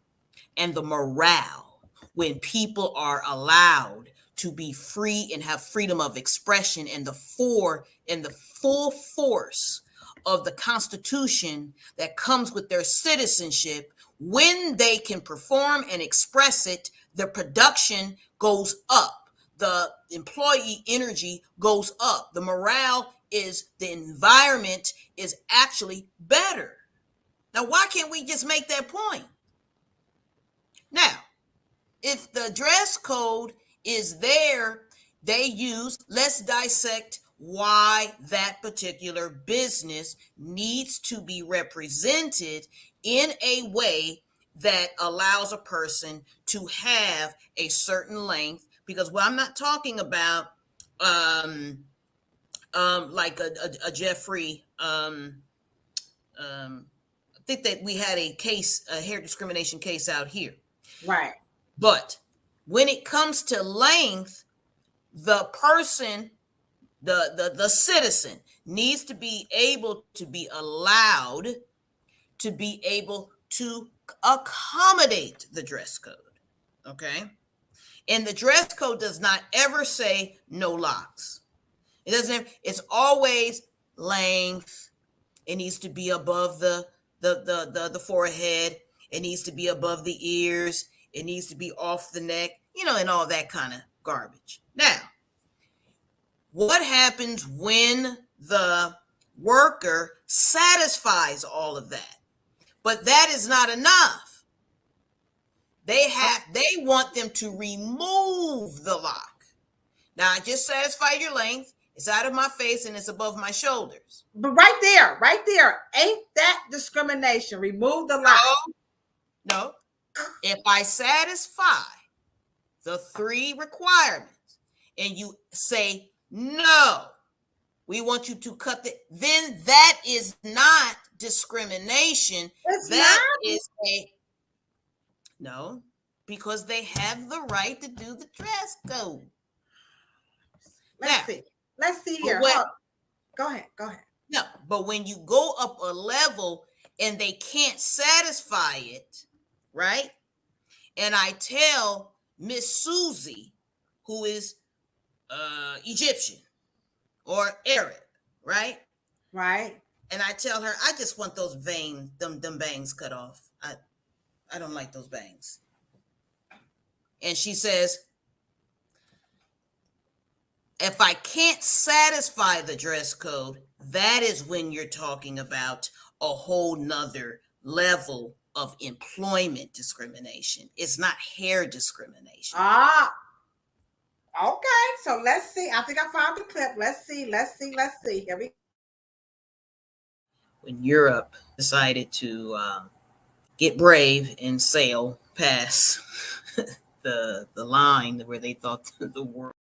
and the morale, when people are allowed to be free and have freedom of expression, and the full force of the Constitution that comes with their citizenship, when they can perform and express it, the production goes up, the employee energy goes up, the morale the environment is actually better. Now, why can't we just make that point? Now, if the dress code is there, let's dissect why that particular business needs to be represented in a way that allows a person to have a certain length. Because I'm not talking about like a Jeffrey. I think that we had a hair discrimination case out here. Right. But when it comes to length, the person, the citizen, needs to be able to be allowed to be able to accommodate the dress code. Okay? And the dress code does not ever say no locks. It doesn't. It's always length. It needs to be above the forehead. It needs to be above the ears. It needs to be off the neck, and all that kind of garbage. Now, what happens when the worker satisfies all of that? But that is not enough. They want them to remove the lock. Now, I just satisfied your length. It's out of my face and it's above my shoulders. But right there, ain't that discrimination? Remove the lock. No. If I satisfy the 3 requirements and you say, no, we want you to cut then that is not discrimination. No, because they have the right to do the dress code. Let's see here. Go ahead. No, but when you go up a level and they can't satisfy it, right? And I tell Miss Susie, who is Egyptian or Arab, right? Right. And I tell her, I just want those bangs cut off. I don't like those bangs. And she says, if I can't satisfy the dress code, that is when you're talking about a whole nother level of employment discrimination. It's not hair discrimination. Okay. So let's see. I think I found the clip. Let's see. Here we go. when Europe decided to get brave and sail past the line where they thought the world.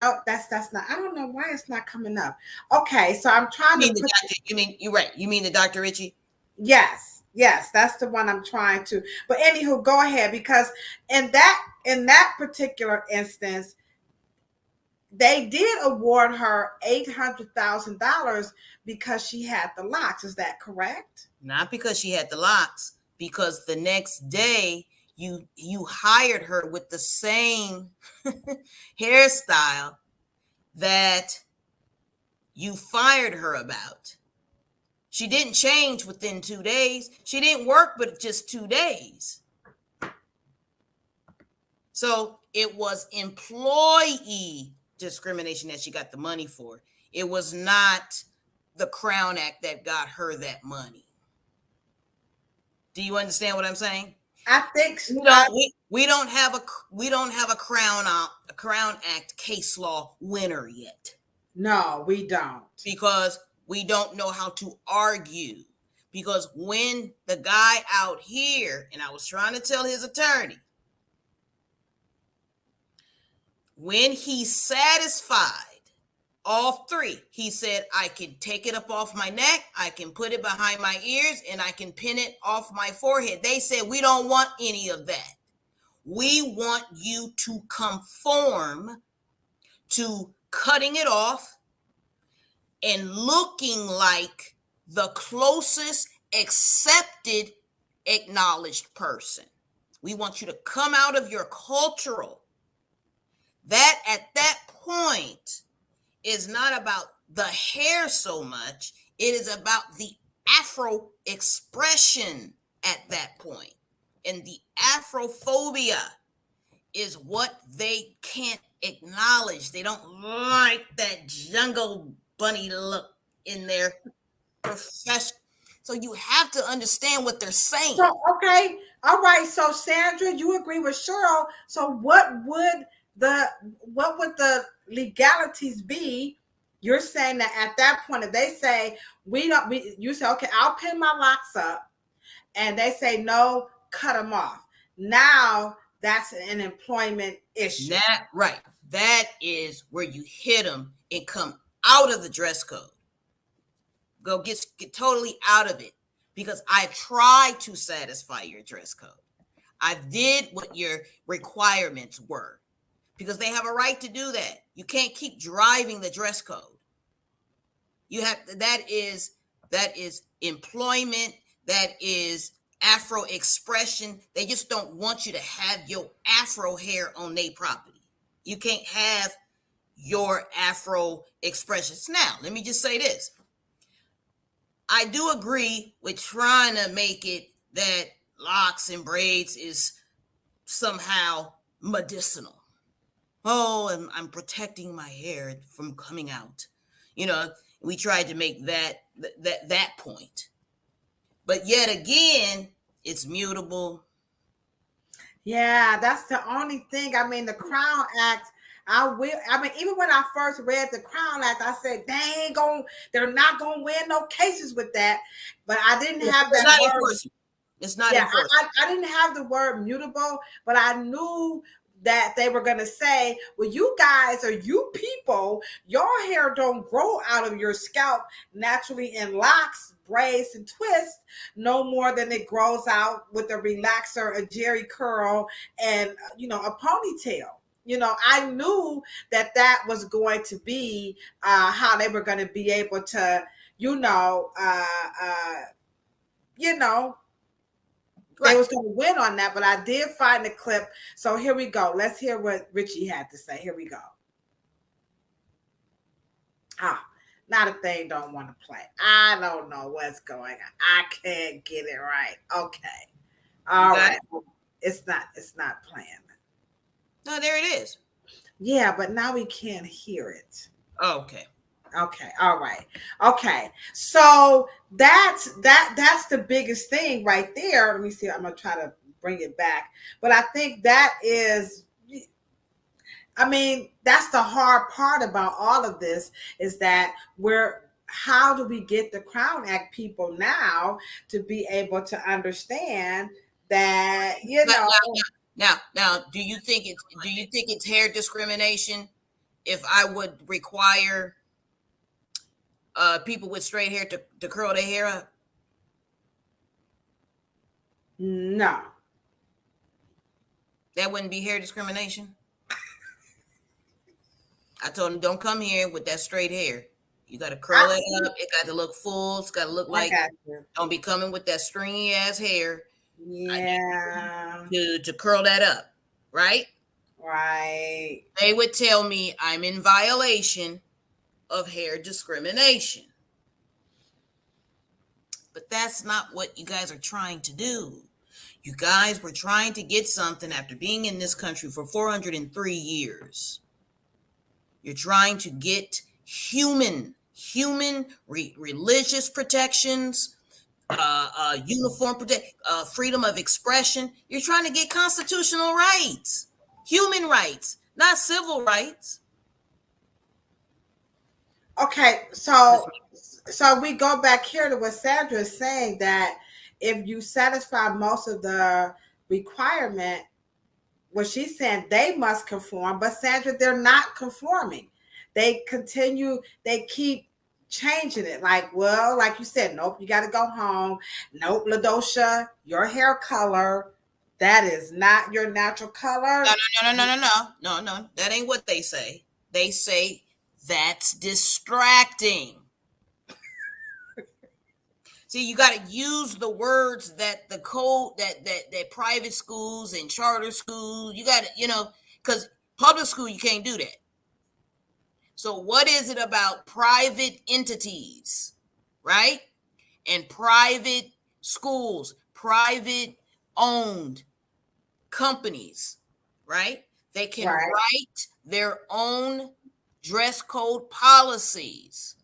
Oh, that's not. I don't know why it's not coming up. Okay, so I'm trying to put. You mean you're right. You mean the Dr. Ritchie? Yes, that's the one I'm trying to. But anywho, go ahead, because in that particular instance, they did award her $800,000 because she had the locks. Is that correct? Not because she had the locks, because the next day you hired her with the same hairstyle that you fired her about. She didn't change within 2 days. She didn't work but just 2 days. So it was employee discrimination that she got the money for. It was not the Crown Act that got her that money. Do you understand what I'm saying? I think so. We don't have a Crown Act case law winner yet. No, we don't. Because we don't know how to argue. Because when the guy out here, and I was trying to tell his attorney, when he satisfied all three, he said, I can take it up off my neck, I can put it behind my ears, and I can pin it off my forehead. They said, we don't want any of that. We want you to conform to cutting it off and looking like the closest accepted, acknowledged person. We want you to come out of your cultural. That at that point is not about the hair so much. It is about the Afro expression at that point. And the Afrophobia is what they can't acknowledge. They don't like that jungle bunny look in their profession. So you have to understand what they're saying. So, okay. All right. So Sandra, you agree with Cheryl. So what would the legalities be? You're saying that at that point, if they say you say, okay, I'll pin my locks up, and they say no, cut them off. Now that's an employment issue. Right. That is where you hit them and come out of the dress code. Go get totally out of it, because I tried to satisfy your dress code. I did what your requirements were, because they have a right to do that. You can't keep driving the dress code. You have that is employment, that is Afro expression. They just don't want you to have your Afro hair on their property. You can't have your Afro expressions. Now, let me just say this. I do agree with trying to make it that locks and braids is somehow medicinal. Oh, I'm protecting my hair from coming out. We tried to make that point. But yet again, it's mutable. Yeah, that's the only thing. I mean, the Crown Act, even when I first read the Crown Act, I said, they're not gonna win no cases with that. But I didn't have that word. It's not enforceable. I didn't have the word mutable, but I knew that they were going to say, well, you guys or you people, your hair don't grow out of your scalp naturally in locks, braids, and twists no more than it grows out with a relaxer, a jerry curl, and a ponytail. I knew that was going to be how they were going to be able to They was going to win on that, but I did find the clip. So here we go. Let's hear what Richie had to say. Here we go. Now the thing don't want to play. I don't know what's going on. I can't get it right. Okay. All right. It's not playing. No, there it is. Yeah, but now we can't hear it. Oh, okay. Okay. All right. Okay. So that's the biggest thing right there. Let me see. I'm going to try to bring it back. But I think that's the hard part about all of this is that how do we get the Crown Act people now to be able to understand that, Now, do you think it's hair discrimination if I would require people with straight hair to curl their hair up? no. That wouldn't be hair discrimination. I told them, don't come here with that straight hair. You got to curl it up. It got to look full. It's got to look like. Don't be coming with that stringy ass hair. Yeah. To curl that up, right? Right. They would tell me I'm in violation of hair discrimination. But that's not what you guys are trying to do. You guys were trying to get something after being in this country for 403 years. You're trying to get human religious protections, uniform freedom of expression. You're trying to get constitutional rights, human rights, not civil rights. Okay, so we go back here to what Sandra is saying, that if you satisfy most of the requirement, what she's saying, they must conform. But Sandra, they're not conforming. They keep changing it. Like, well, like you said, nope, you got to go home. Nope, Ladosha, your hair color, that is not your natural color. No. That ain't what they say. They say that's distracting. See, you got to use the words that the code that private schools and charter schools, you got to, because public school, you can't do that. So what is it about private entities, right? And private schools, private owned companies, right? They can write their own dress code policies.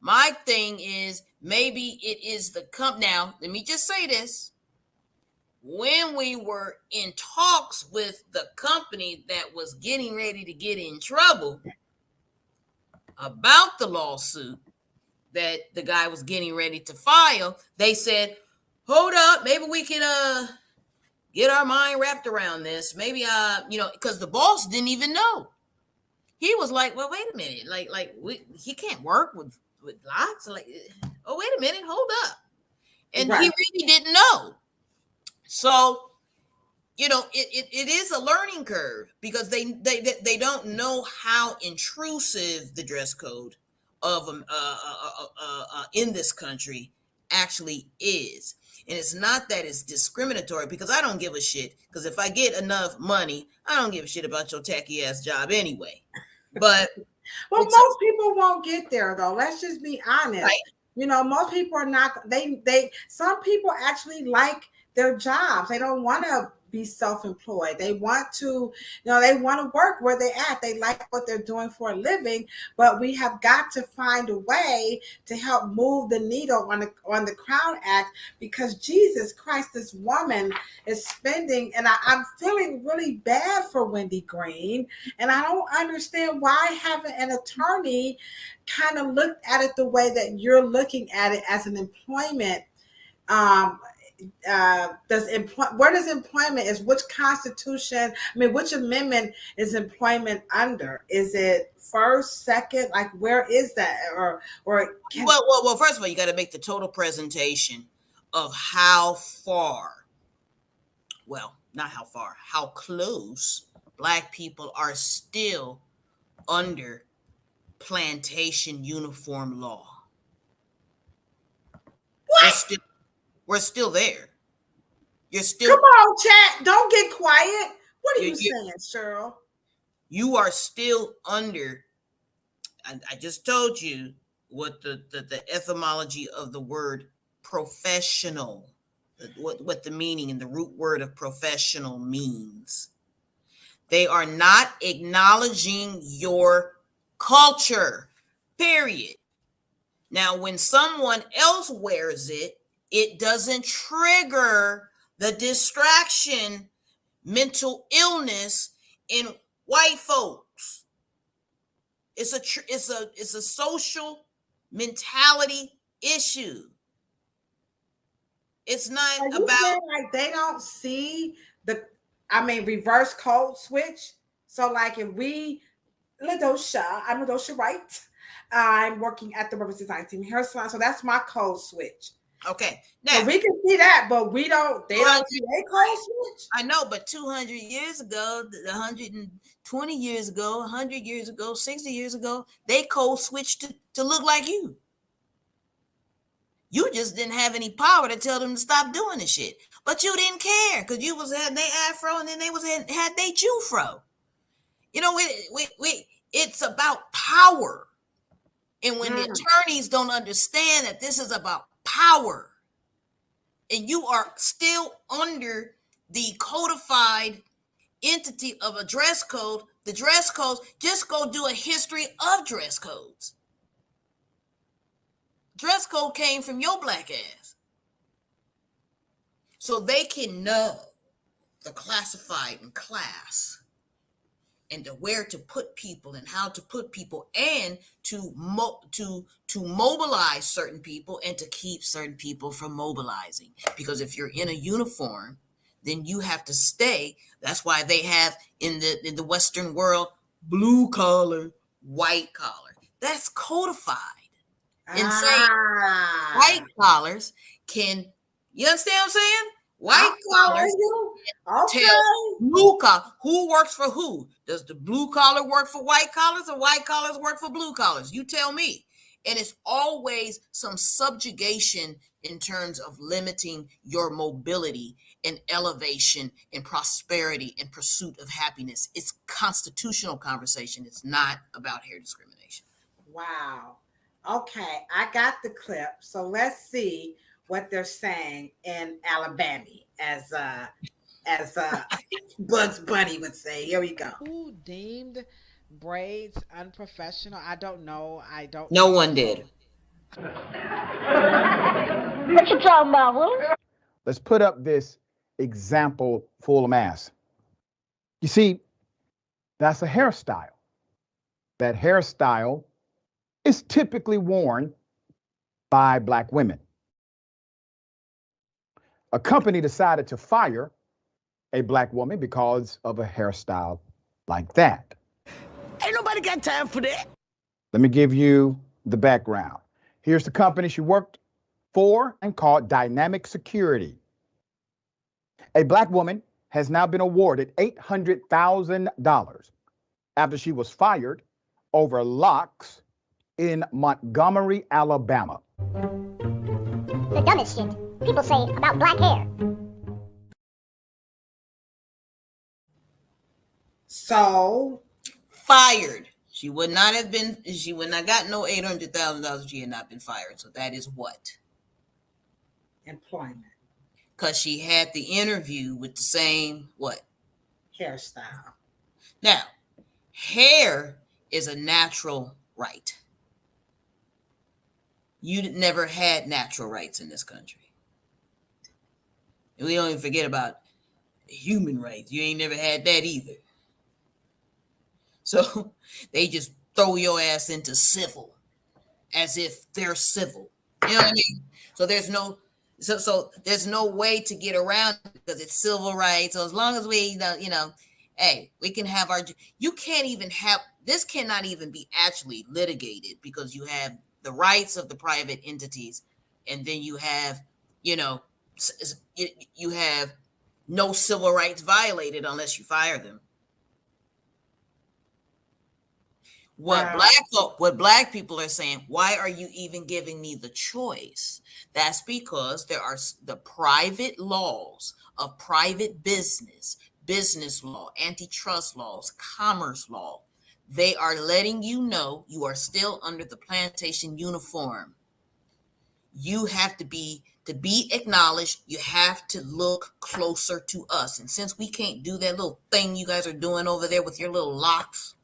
My thing is, maybe it is the now, let me just say this. When we were in talks with the company that was getting ready to get in trouble about the lawsuit that the guy was getting ready to file, they said, hold up, maybe we can get our mind wrapped around this. Maybe because the boss didn't even know. He was like, well, wait a minute, he can't work with locks. Like, oh, wait a minute, hold up. And he really didn't know. So, it is a learning curve because they don't know how intrusive the dress code of in this country actually is. And it's not that it's discriminatory, because I don't give a shit. Because if I get enough money, I don't give a shit about your tacky ass job anyway. But well, most people won't get there though. Let's just be honest. Right. Most people are not. Some people actually like their jobs. They don't want to be self-employed. They want to, they want to work where they're at. They like what they're doing for a living, but we have got to find a way to help move the needle on the Crown Act, because Jesus Christ, this woman is spending, and I'm feeling really bad for Wendy Green, and I don't understand why haven't an attorney kind of looked at it the way that you're looking at it as an employment. Where does employment is, which constitution, which amendment is employment under? Is it first, second, like where is that? Well, first of all, you got to make the total presentation of how far, well, not how far, how close Black people are still under plantation uniform law. What? We're still there. You're still. Come on, chat. Don't get quiet. What are you saying, Cheryl? You are still under. I just told you what the etymology of the word professional, what the meaning and the root word of professional means. They are not acknowledging your culture, period. Now, when someone else wears it, it doesn't trigger the distraction, mental illness in white folks. It's a social mentality issue. It's not Are you about saying like they don't see reverse code switch? So like if I'm Ladosha Wright. I'm working at the Representation Hair Salon, so that's my code switch. okay. So Now we can see that, but they don't see a code switch. I know, but 200 years ago, 120 years ago, 100 years ago, 60 years ago, they code switched to look like you. You just didn't have any power to tell them to stop doing the shit. But you didn't care because you had they Afro and then they had they Jufro. You know, it's about power. And when the attorneys don't understand that this is about power, and you are still under the codified entity of a dress code, the dress codes, just go do a history of dress codes. Dress code came from your black ass. So they can know the classified and class and where to put people and how to put people and to mobilize certain people and to keep certain people from mobilizing. Because if you're in a uniform, then you have to stay. That's why they have in the Western world, blue collar, white collar. That's codified. And say white collars can, you understand what I'm saying? White collars tell blue collar who works for who. Does the blue collar work for white collars or white collars work for blue collars? You tell me. And it's always some subjugation in terms of limiting your mobility and elevation and prosperity and pursuit of happiness. It's constitutional conversation. It's not about hair discrimination. Wow. Okay, I got the clip. So let's see what they're saying in Alabama, as Bugs Bunny would say. Here we go. Who deemed braids unprofessional? I don't know. No one did. What you talking about, Willis? Let's put up this example full mass. You see, that's a hairstyle. That hairstyle is typically worn by black women. A company decided to fire a black woman because of a hairstyle like that. Ain't nobody got time for that. Let me give you the background. Here's the company she worked for and called Dynamic Security. A black woman has now been awarded $800,000 after she was fired over locks in Montgomery, Alabama. The dumbest shit people say about black hair. So fired. She would not have got no $800,000 if she had not been fired. So that is what? Employment. Because she had the interview with the same what? Hairstyle. Now, hair is a natural right. You never had natural rights in this country. And we don't even forget about human rights. You ain't never had that either. So they just throw your ass into civil as if they're civil. You know what I mean? So there's no way to get around it because it's civil rights. So as long as we hey, we can have you can't even have, this cannot even be actually litigated because you have the rights of the private entities and then you have, you have no civil rights violated unless you fire them. What black people are saying, why are you even giving me the choice? That's because there are the private laws of private business law, antitrust laws, commerce law. They are letting you know you are still under the plantation uniform. You have to be acknowledged, you have to look closer to us. And since we can't do that little thing you guys are doing over there with your little locks,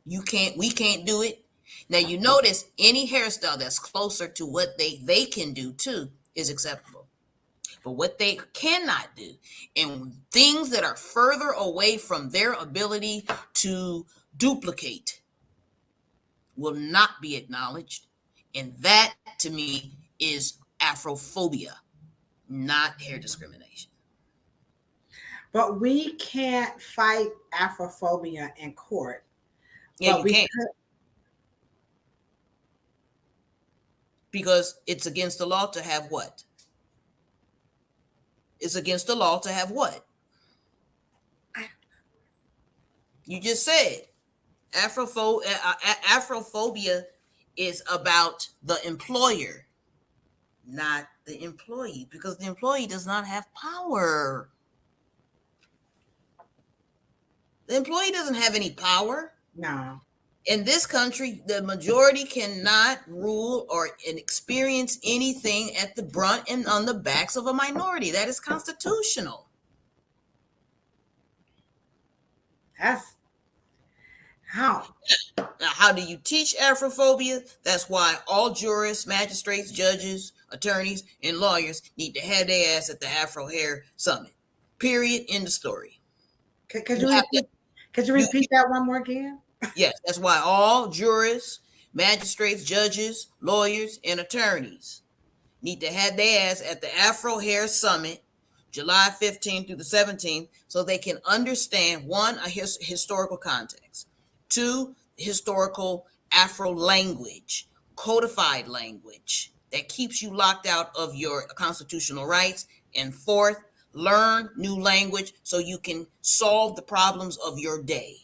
we can't do it. Now you notice any hairstyle that's closer to what they can do too is acceptable. But what they cannot do and things that are further away from their ability to duplicate will not be acknowledged. And that, to me, is Afrophobia, not hair discrimination. But we can't fight Afrophobia in court. Yeah, but you we can't. could, Because it's against the law to have what? It's against the law to have what? You just said Afrophobia is about the employer, not the employee, because the employee does not have power. The employee doesn't have any power. no. In this country, the majority cannot rule or experience anything at the brunt and on the backs of a minority. That is constitutional. That's how. Now, how do you teach Afrophobia? That's why all jurists, magistrates, judges, attorneys, and lawyers need to have their ass at the Afro Hair Summit. Period. End of story. Could you repeat that one more again? Yes, that's why all jurists, magistrates, judges, lawyers, and attorneys need to have their ass at the Afro Hair Summit, July 15th through the 17th, so they can understand, one, a historical context, two, historical Afro language, codified language that keeps you locked out of your constitutional rights, and fourth, learn new language so you can solve the problems of your day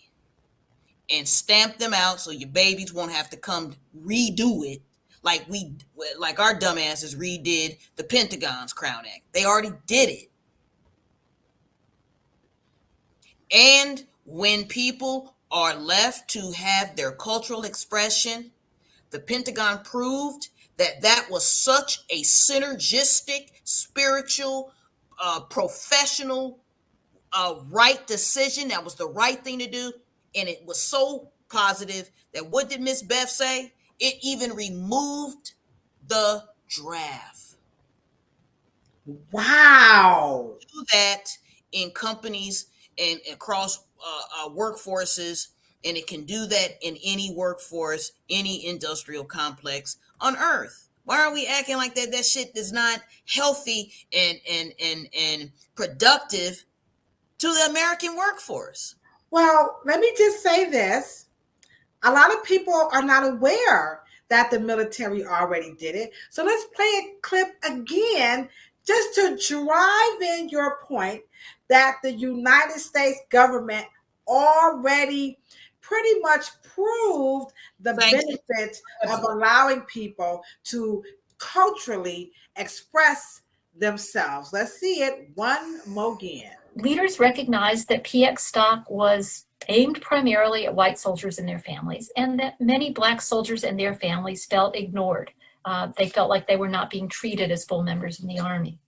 and stamp them out so your babies won't have to come redo it like our dumbasses redid the Pentagon's Crown Act. They already did it. And when people are left to have their cultural expression, the Pentagon proved that that was such a synergistic, spiritual, professional, right decision. That was the right thing to do. And it was so positive that what did Miss Beth say? It even removed the draft. Wow. Do that in companies and across workforces, and it can do that in any workforce, any industrial complex on Earth. Why are we acting like that? That shit is not healthy and productive to the American workforce. Well, let me just say this. A lot of people are not aware that the military already did it. So let's play a clip again just to drive in your point that the United States government already pretty much proved the benefits of allowing people to culturally express themselves. Let's see it one more again. Leaders recognized that PX stock was aimed primarily at white soldiers and their families, and that many Black soldiers and their families felt ignored. They felt like they were not being treated as full members in the Army.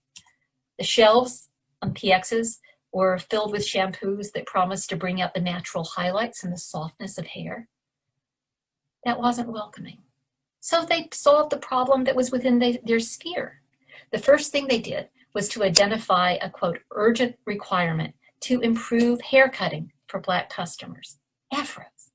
The shelves on PXs were filled with shampoos that promised to bring out the natural highlights and the softness of hair. That wasn't welcoming. So they solved the problem that was within their sphere. The first thing they did was to identify a, quote, urgent requirement to improve haircutting for Black customers, Afros.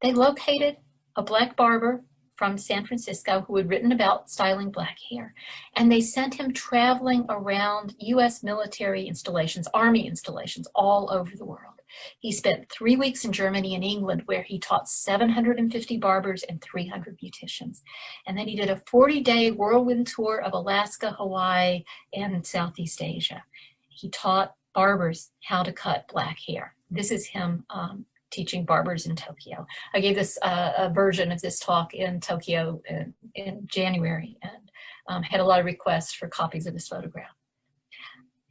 They located a Black barber from San Francisco who had written about styling Black hair, and they sent him traveling around U.S. military installations, Army installations all over the world. He spent 3 weeks in Germany and England, where he taught 750 barbers and 300 beauticians. And then he did a 40-day whirlwind tour of Alaska, Hawaii, and Southeast Asia. He taught barbers how to cut Black hair. This is him teaching barbers in Tokyo. I gave this a version of this talk in Tokyo in January, and had a lot of requests for copies of this photograph.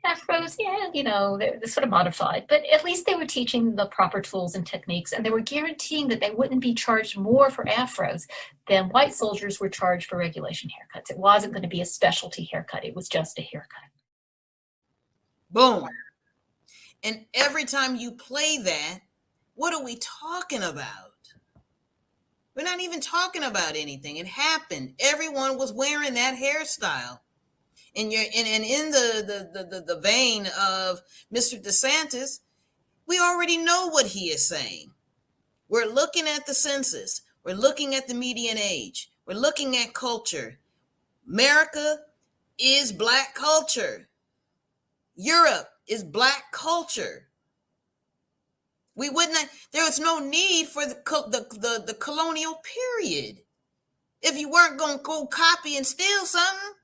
Afros, yeah, you know, they're sort of modified, but at least they were teaching the proper tools and techniques, and they were guaranteeing that they wouldn't be charged more for Afros than white soldiers were charged for regulation haircuts. It wasn't going to be a specialty haircut. It was just a haircut. Boom. And every time you play that, what are we talking about? We're not even talking about anything. It happened. Everyone was wearing that hairstyle. And you're in the vein of Mr. DeSantis, we already know what he is saying. We're looking at the census. We're looking at the median age. We're looking at culture. America is Black culture. Europe is Black culture. We would not. There was no need for the colonial period if you weren't going to go copy and steal something.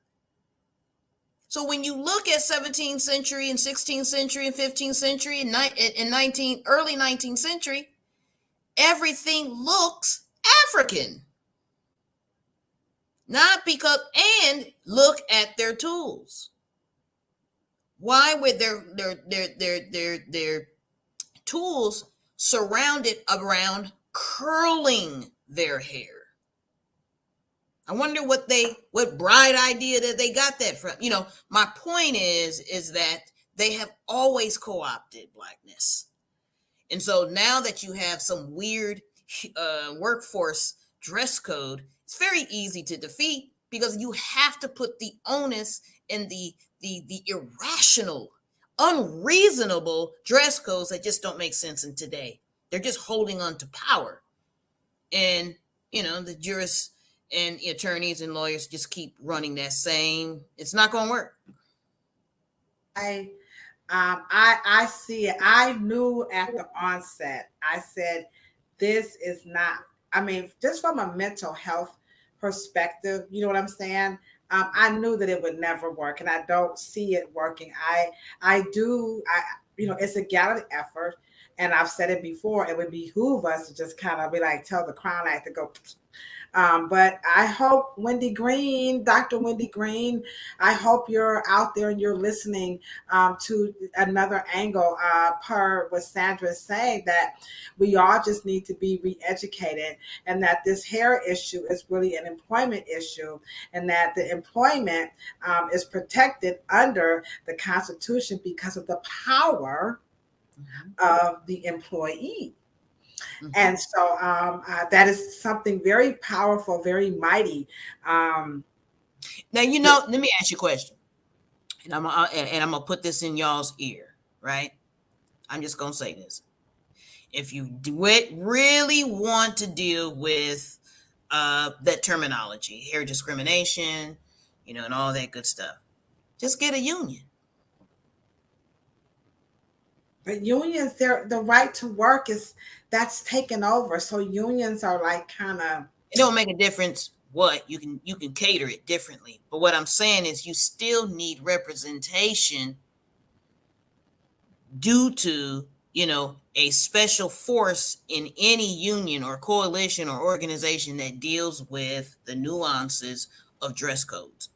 So when you look at 17th century and 16th century and 15th century and early 19th century, everything looks African. Not because, and look at their tools. Why were their tools surrounded around curling their hair? I wonder what bright idea that they got that from. My point is that they have always co-opted Blackness. And so now that you have some weird workforce dress code, it's very easy to defeat because you have to put the onus in the irrational, unreasonable dress codes that just don't make sense in today. They're just holding on to power. And, the jurists and attorneys and lawyers just keep running that same. It's not going to work. I see it. I knew at the onset, I said, this is not, just from a mental health perspective, you know what I'm saying? I knew that it would never work, and I don't see it working. It's a gallant effort, and I've said it before, it would behoove us to just kind of be like, tell the Crown Act to go. But I hope Dr. Wendy Green, I hope you're out there and you're listening to another angle per what Sandra is saying, that we all just need to be re-educated, and that this hair issue is really an employment issue, and that the employment is protected under the Constitution because of the power of the employee. Mm-hmm. And so that is something very powerful, very mighty. Now, let me ask you a question, and I'm gonna put this in y'all's ear, right? I'm just gonna say this: if you really want to deal with that terminology, hair discrimination, and all that good stuff, just get a union. But unions, the right to work that's taken over. So unions are like kind of. It don't make a difference what you can cater it differently. But what I'm saying is you still need representation due to, a special force in any union or coalition or organization that deals with the nuances of dress codes,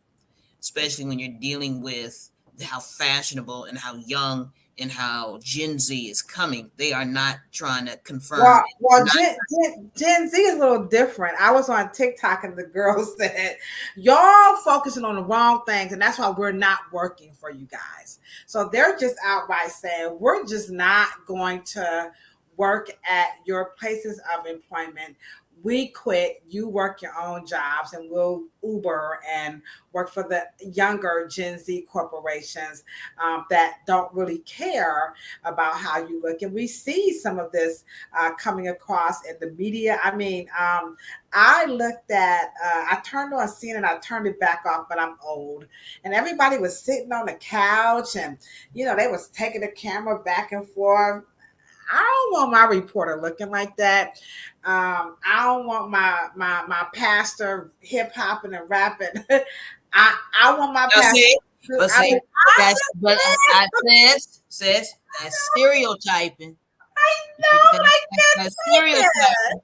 especially when you're dealing with how fashionable and how young and how Gen Z is coming. They are not trying to confirm. Well, Gen Z is a little different. I was on TikTok and the girls said, y'all focusing on the wrong things, and that's why we're not working for you guys. So they're just outright saying, we're just not going to work at your places of employment. We quit, you work your own jobs, and we'll Uber and work for the younger Gen Z corporations that don't really care about how you look. And we see some of this coming across in the media. I looked at, I turned on CNN, I turned it back off, but I'm old. And everybody was sitting on the couch and, they was taking the camera back and forth. I don't want my reporter looking like that. I don't want my pastor hip hopping and rapping. I want my pastor. Sis, that's stereotyping. I know, that's stereotyping.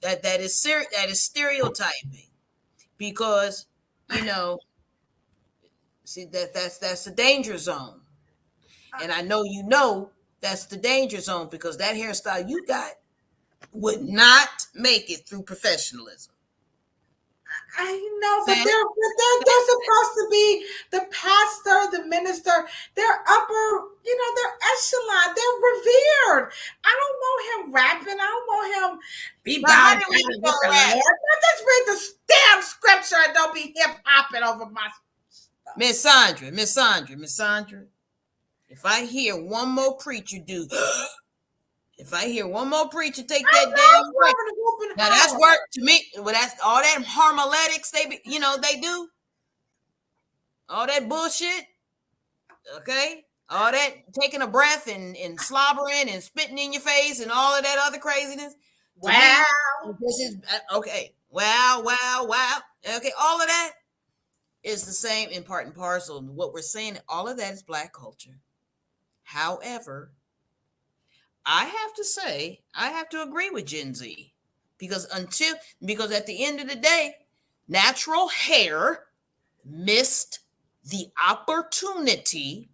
That is stereotyping, because see that's the danger zone, and I know that's the danger zone, because that hairstyle you got would not make it through professionalism. I know, but they're supposed to be the pastor, the minister. They're upper, they're echelon. They're revered. I don't want him rapping. I don't want him be bowing down to the Lord. Let's read the damn scripture and don't be hip hopping over my stuff. Miss Sandra. If I hear one more preacher do If I hear one more preacher take that damn break, now that's work to me. Well, that's all that harmoletics they do. All that bullshit. Okay? All that taking a breath and slobbering and spitting in your face and all of that other craziness. Wow. This is okay. Wow. Okay, all of that is the same in part and parcel. What we're saying, all of that is Black culture. However, I have to say, I have to agree with Gen Z because at the end of the day, natural hair missed the opportunity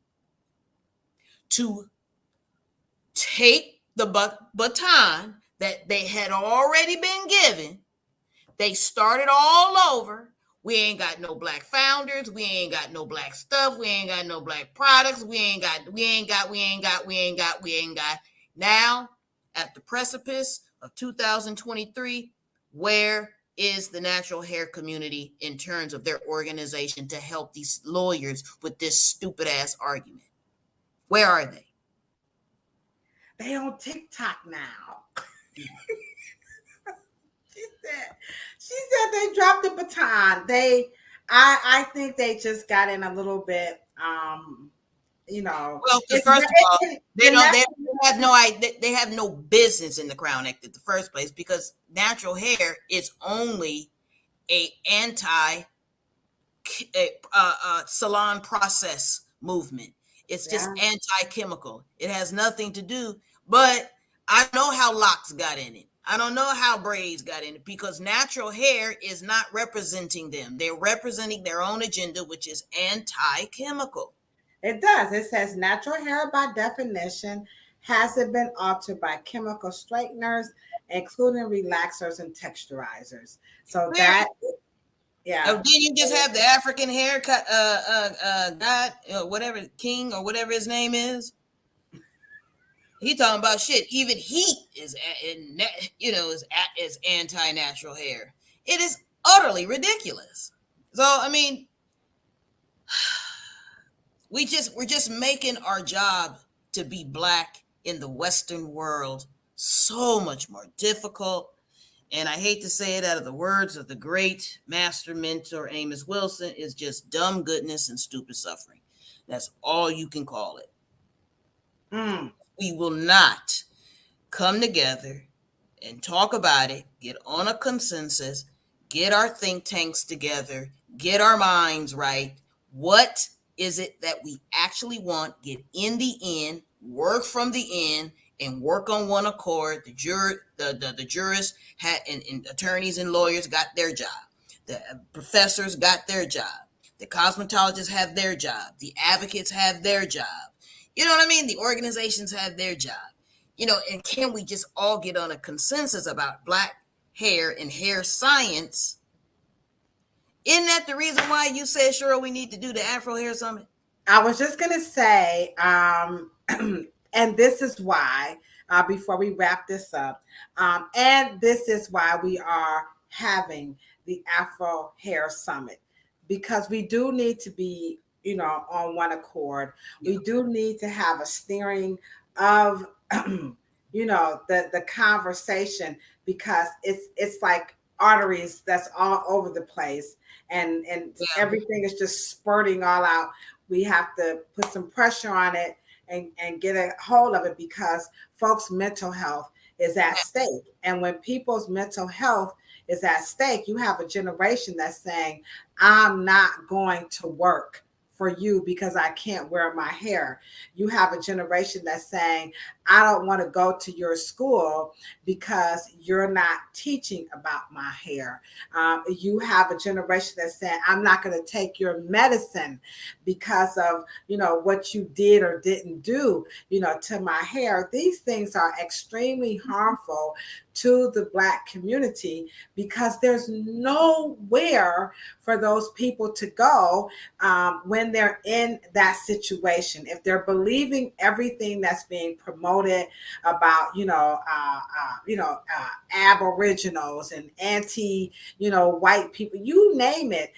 to take the baton that they had already been given. They started all over. We ain't got no Black founders. We ain't got no Black stuff. We ain't got no Black products. We ain't got. Now, at the precipice of 2023, where is the natural hair community in terms of their organization to help these lawyers with this stupid ass argument? Where are they? They on TikTok now. She said they dropped the baton. I think they just got in a little bit, Well, first of all, they have no business in the Crown Act in the first place because natural hair is only a anti salon process movement. It's just anti-chemical. It has nothing to do, but I know how locks got in it. I don't know how braids got in it because natural hair is not representing them. They're representing their own agenda, which is anti-chemical. It does. It says natural hair by definition hasn't been altered by chemical straighteners, including relaxers and texturizers. So that, Then you just have the African haircut, God, whatever, King or whatever his name is. He talking about shit. Even heat is anti-natural hair. It is utterly ridiculous. So I mean, we're just making our job to be Black in the Western world so much more difficult. And I hate to say it, out of the words of the great master mentor Amos Wilson, is just dumb goodness and stupid suffering. That's all you can call it. We will not come together and talk about it, get on a consensus, get our think tanks together, get our minds right. What is it that we actually want? Get in the end, work from the end, and work on one accord. The jurists and attorneys and lawyers got their job. The professors got their job. The cosmetologists have their job. The advocates have their job. You know what I mean? The organizations have their job. And can we just all get on a consensus about Black hair and hair science? Isn't that the reason why you said, Cheryl, we need to do the Afro Hair Summit? I was just going to say, and this is why, before we wrap this up, and this is why we are having the Afro Hair Summit, because we do need to be, on one accord. We do need to have a steering of, the conversation, because it's like arteries that's all over the place, and everything is just spurting all out. We have to put some pressure on it and get a hold of it, because folks' mental health is at stake. And when people's mental health is at stake, you have a generation that's saying, I'm not going to work for you because I can't wear my hair. You have a generation that's saying, I don't want to go to your school because you're not teaching about my hair. You have a generation that's saying, I'm not going to take your medicine because of, what you did or didn't do, to my hair. These things are extremely harmful to the Black community, because there's nowhere for those people to go when they're in that situation. If they're believing everything that's being promoted promoted about, aboriginals and anti, white people, you name it.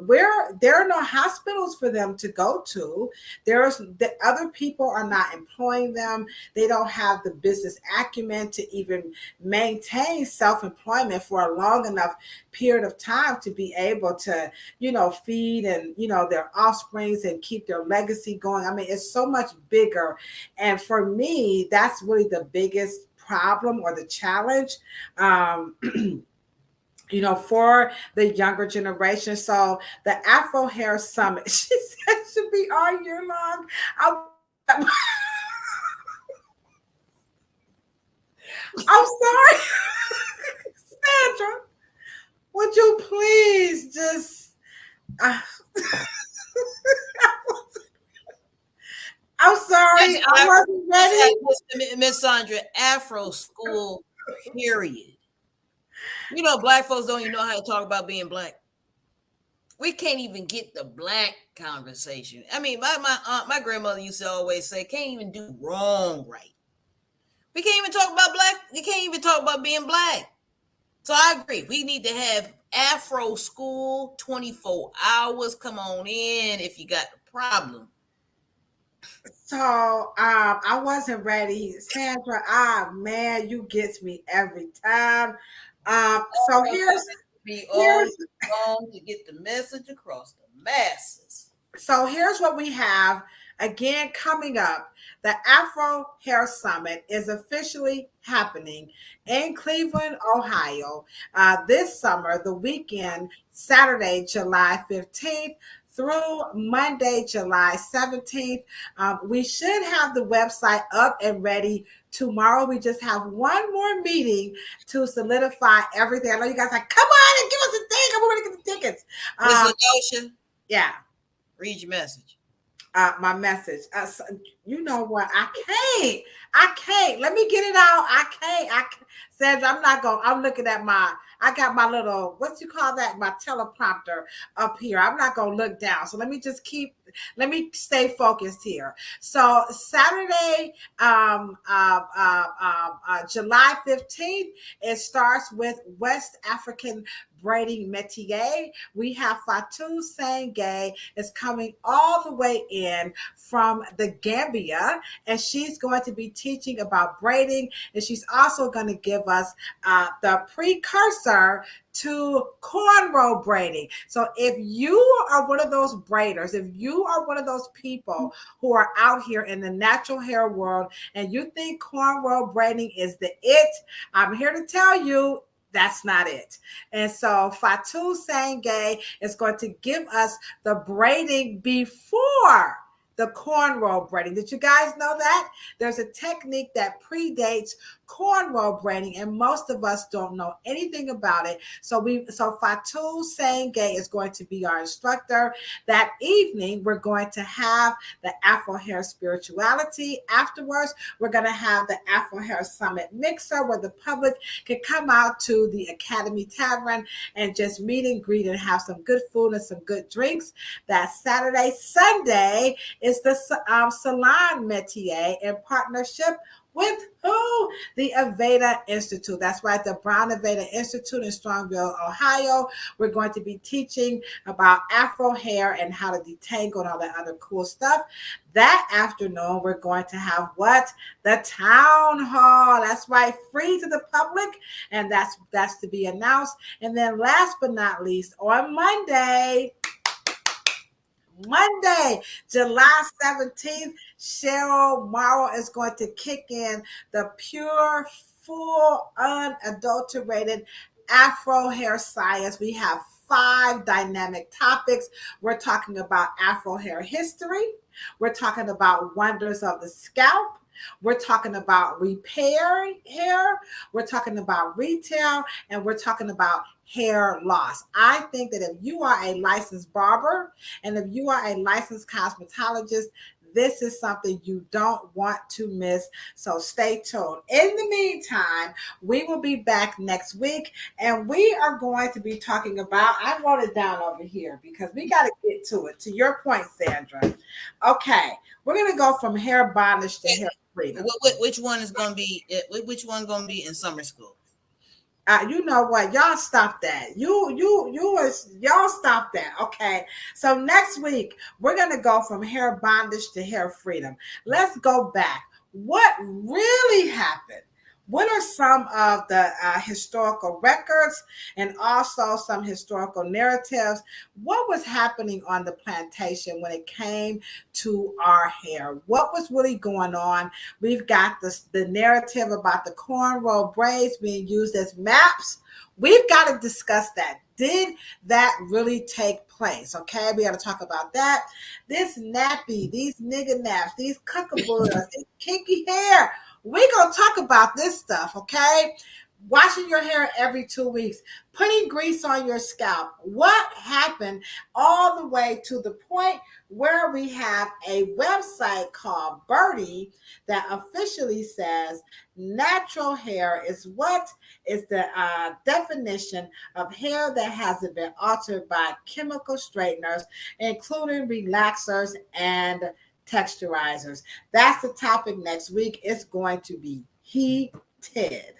Where there are no hospitals for them to go to. The other people are not employing them. They don't have the business acumen to even maintain self-employment for a long enough period of time to be able to, feed and, their offsprings and keep their legacy going. I mean, it's so much bigger. And for me, that's really the biggest problem or the challenge. For the younger generation. So the Afro Hair Summit, she said, should be all year long. I'm sorry, Sandra. Would you please just? I'm sorry, I wasn't ready. Miss Sandra, Afro school, period. Black folks don't even know how to talk about being black. We can't even get the black conversation. I mean, my grandmother used to always say, can't even do wrong right. We can't even talk about black. We can't even talk about being black. So I agree. We need to have Afro school 24 hours. Come on in if you got a problem. So I wasn't ready. Sandra, man, you get me every time. So here's to get the message across the masses. So here's what we have. Again, coming up, the Afro Hair Summit is officially happening in Cleveland, Ohio, this summer, the weekend, Saturday, July 15th through Monday, July 17th. We should have the website up and ready tomorrow. We just have one more meeting to solidify everything. I know you guys are like, come on and give us a thing. I'm going to get the tickets. Miss Ladosha, yeah. Read your message. My message. You know what? I can't. Let me get it out. I can't. Sandra, I'm looking at I got my little, what you call that? My teleprompter up here. I'm not going to look down. So let me stay focused here. So Saturday, July 15th, it starts with West African braiding métier. We have Fatou Sangay is coming all the way in from the Gambia, and she's going to be teaching about braiding, and she's also going to give us the precursor to cornrow braiding. So if you are one of those braiders, if you are one of those people who are out here in the natural hair world and you think cornrow braiding is the it, I'm here to tell you that's not it. And so Fatou Sangay is going to give us the braiding before the cornrow braiding. Did you guys know that? There's a technique that predates cornrow braiding, and most of us don't know anything about it. So Fatou Sangay is going to be our instructor. That evening, we're going to have the Afro Hair Spirituality. Afterwards, we're going to have the Afro Hair Summit Mixer, where the public can come out to the Academy Tavern and just meet and greet and have some good food and some good drinks. That Saturday. Sunday is the Salon Métier in partnership with who? The Aveda Institute. That's right, the Brown Aveda Institute in Strongville, Ohio. We're going to be teaching about Afro hair and how to detangle and all that other cool stuff. That afternoon, we're going to have what? The town hall. That's right, free to the public, and that's to be announced. And then last but not least, on Monday, July 17th, Cheryl Morrow is going to kick in the pure, full, unadulterated Afro hair science. We have 5 dynamic topics. We're talking about Afro hair history. We're talking about wonders of the scalp. We're talking about repair hair. We're talking about retail, and we're talking about hair loss. I think that if you are a licensed barber and if you are a licensed cosmetologist, this is something you don't want to miss. So stay tuned. In the meantime, we will be back next week, and we are going to be talking about, I wrote it down over here because we got to get to it. To your point, Sandra. Okay, we're going to go from hair bondage to hair freedom. Which one is going to be? Which one going to be in summer school? You know what? Y'all stop that. Y'all stop that. Okay. So next week we're gonna go from hair bondage to hair freedom. Let's go back. What really happened? What are some of the historical records and also some historical narratives? What was happening on the plantation when it came to our hair? What was really going on? We've got the narrative about the cornrow braids being used as maps. We've got to discuss that. Did that really take place? Okay, we got to talk about that. This nappy, these nigga naps, these kookaburras, this kinky hair. We're going to talk about this stuff, okay? Washing your hair every 2 weeks, putting grease on your scalp. What happened all the way to the point where we have a website called Birdie that officially says natural hair is what is the definition of hair that hasn't been altered by chemical straighteners, including relaxers and texturizers. That's the topic next week. It's going to be heated.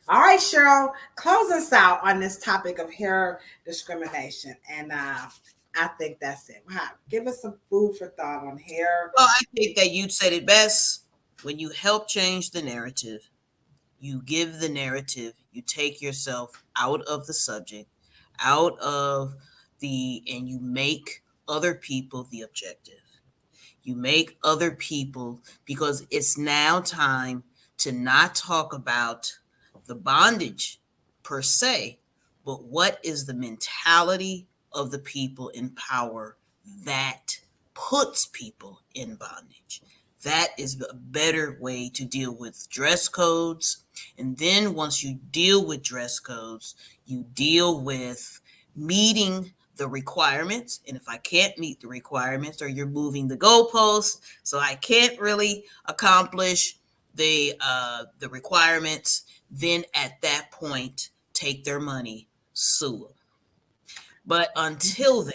All right, Cheryl, close us out on this topic of hair discrimination. And I think that's it. Wow. Give us some food for thought on hair. Well, I think that you said it best. When you help change the narrative, you give the narrative, you take yourself out of the subject, out of and you make other people the objective. You make other people, because it's now time to not talk about the bondage per se, but what is the mentality of the people in power that puts people in bondage. That is a better way to deal with dress codes. And then once you deal with dress codes, you deal with meeting the requirements. And if I can't meet the requirements, or you're moving the goalposts, so I can't really accomplish the requirements, then at that point, take their money, sue them. But until then,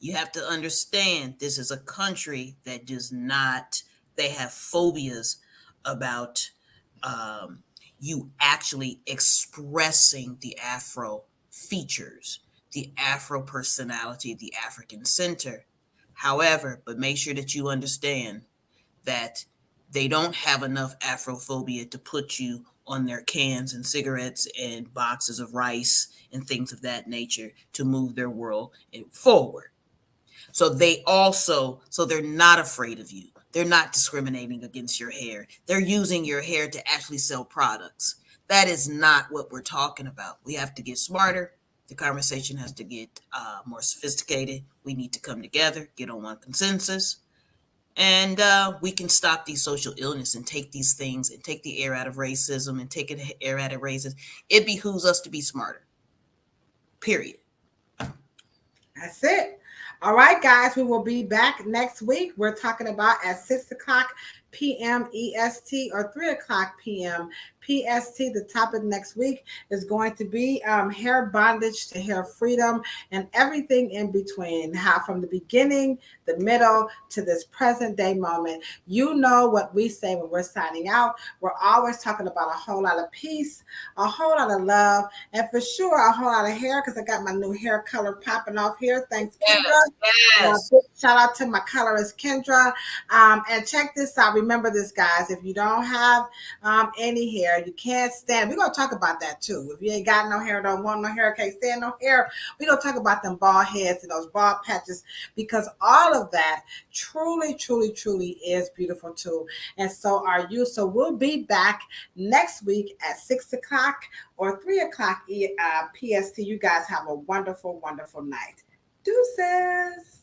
you have to understand this is a country that does not, they have phobias about you actually expressing the Afro features, the Afro personality, the African center. However, but make sure that you understand that they don't have enough Afrophobia to put you on their cans and cigarettes and boxes of rice and things of that nature to move their world forward. So they're not afraid of you. They're not discriminating against your hair. They're using your hair to actually sell products. That is not what we're talking about. We have to get smarter. The conversation has to get more sophisticated. We need to come together, get on one consensus, and we can stop these social illness and take these things and take the air out of racism and take the air out of racism. It behooves us to be smarter. Period. That's it. All right, guys, we will be back next week. We're talking about at 6 o'clock p.m. EST or 3 o'clock p.m. PST. The topic next week is going to be hair bondage to hair freedom and everything in between. How from the beginning, the middle to this present day moment. You know what we say when we're signing out. We're always talking about a whole lot of peace, a whole lot of love, and for sure a whole lot of hair, because I got my new hair color popping off here. Thanks, Kendra. Yes. Shout out to my colorist, Kendra. And check this out. Remember this, guys. If you don't have any hair, you can't stand. We're going to talk about that too. If you ain't got no hair, don't want no hair, can't stand no hair, we're going to talk about them bald heads and those bald patches, because all of that truly, truly, truly is beautiful too. And so are you. So we'll be back next week at 6 o'clock or 3 o'clock PST. You guys have a wonderful, wonderful night. Deuces.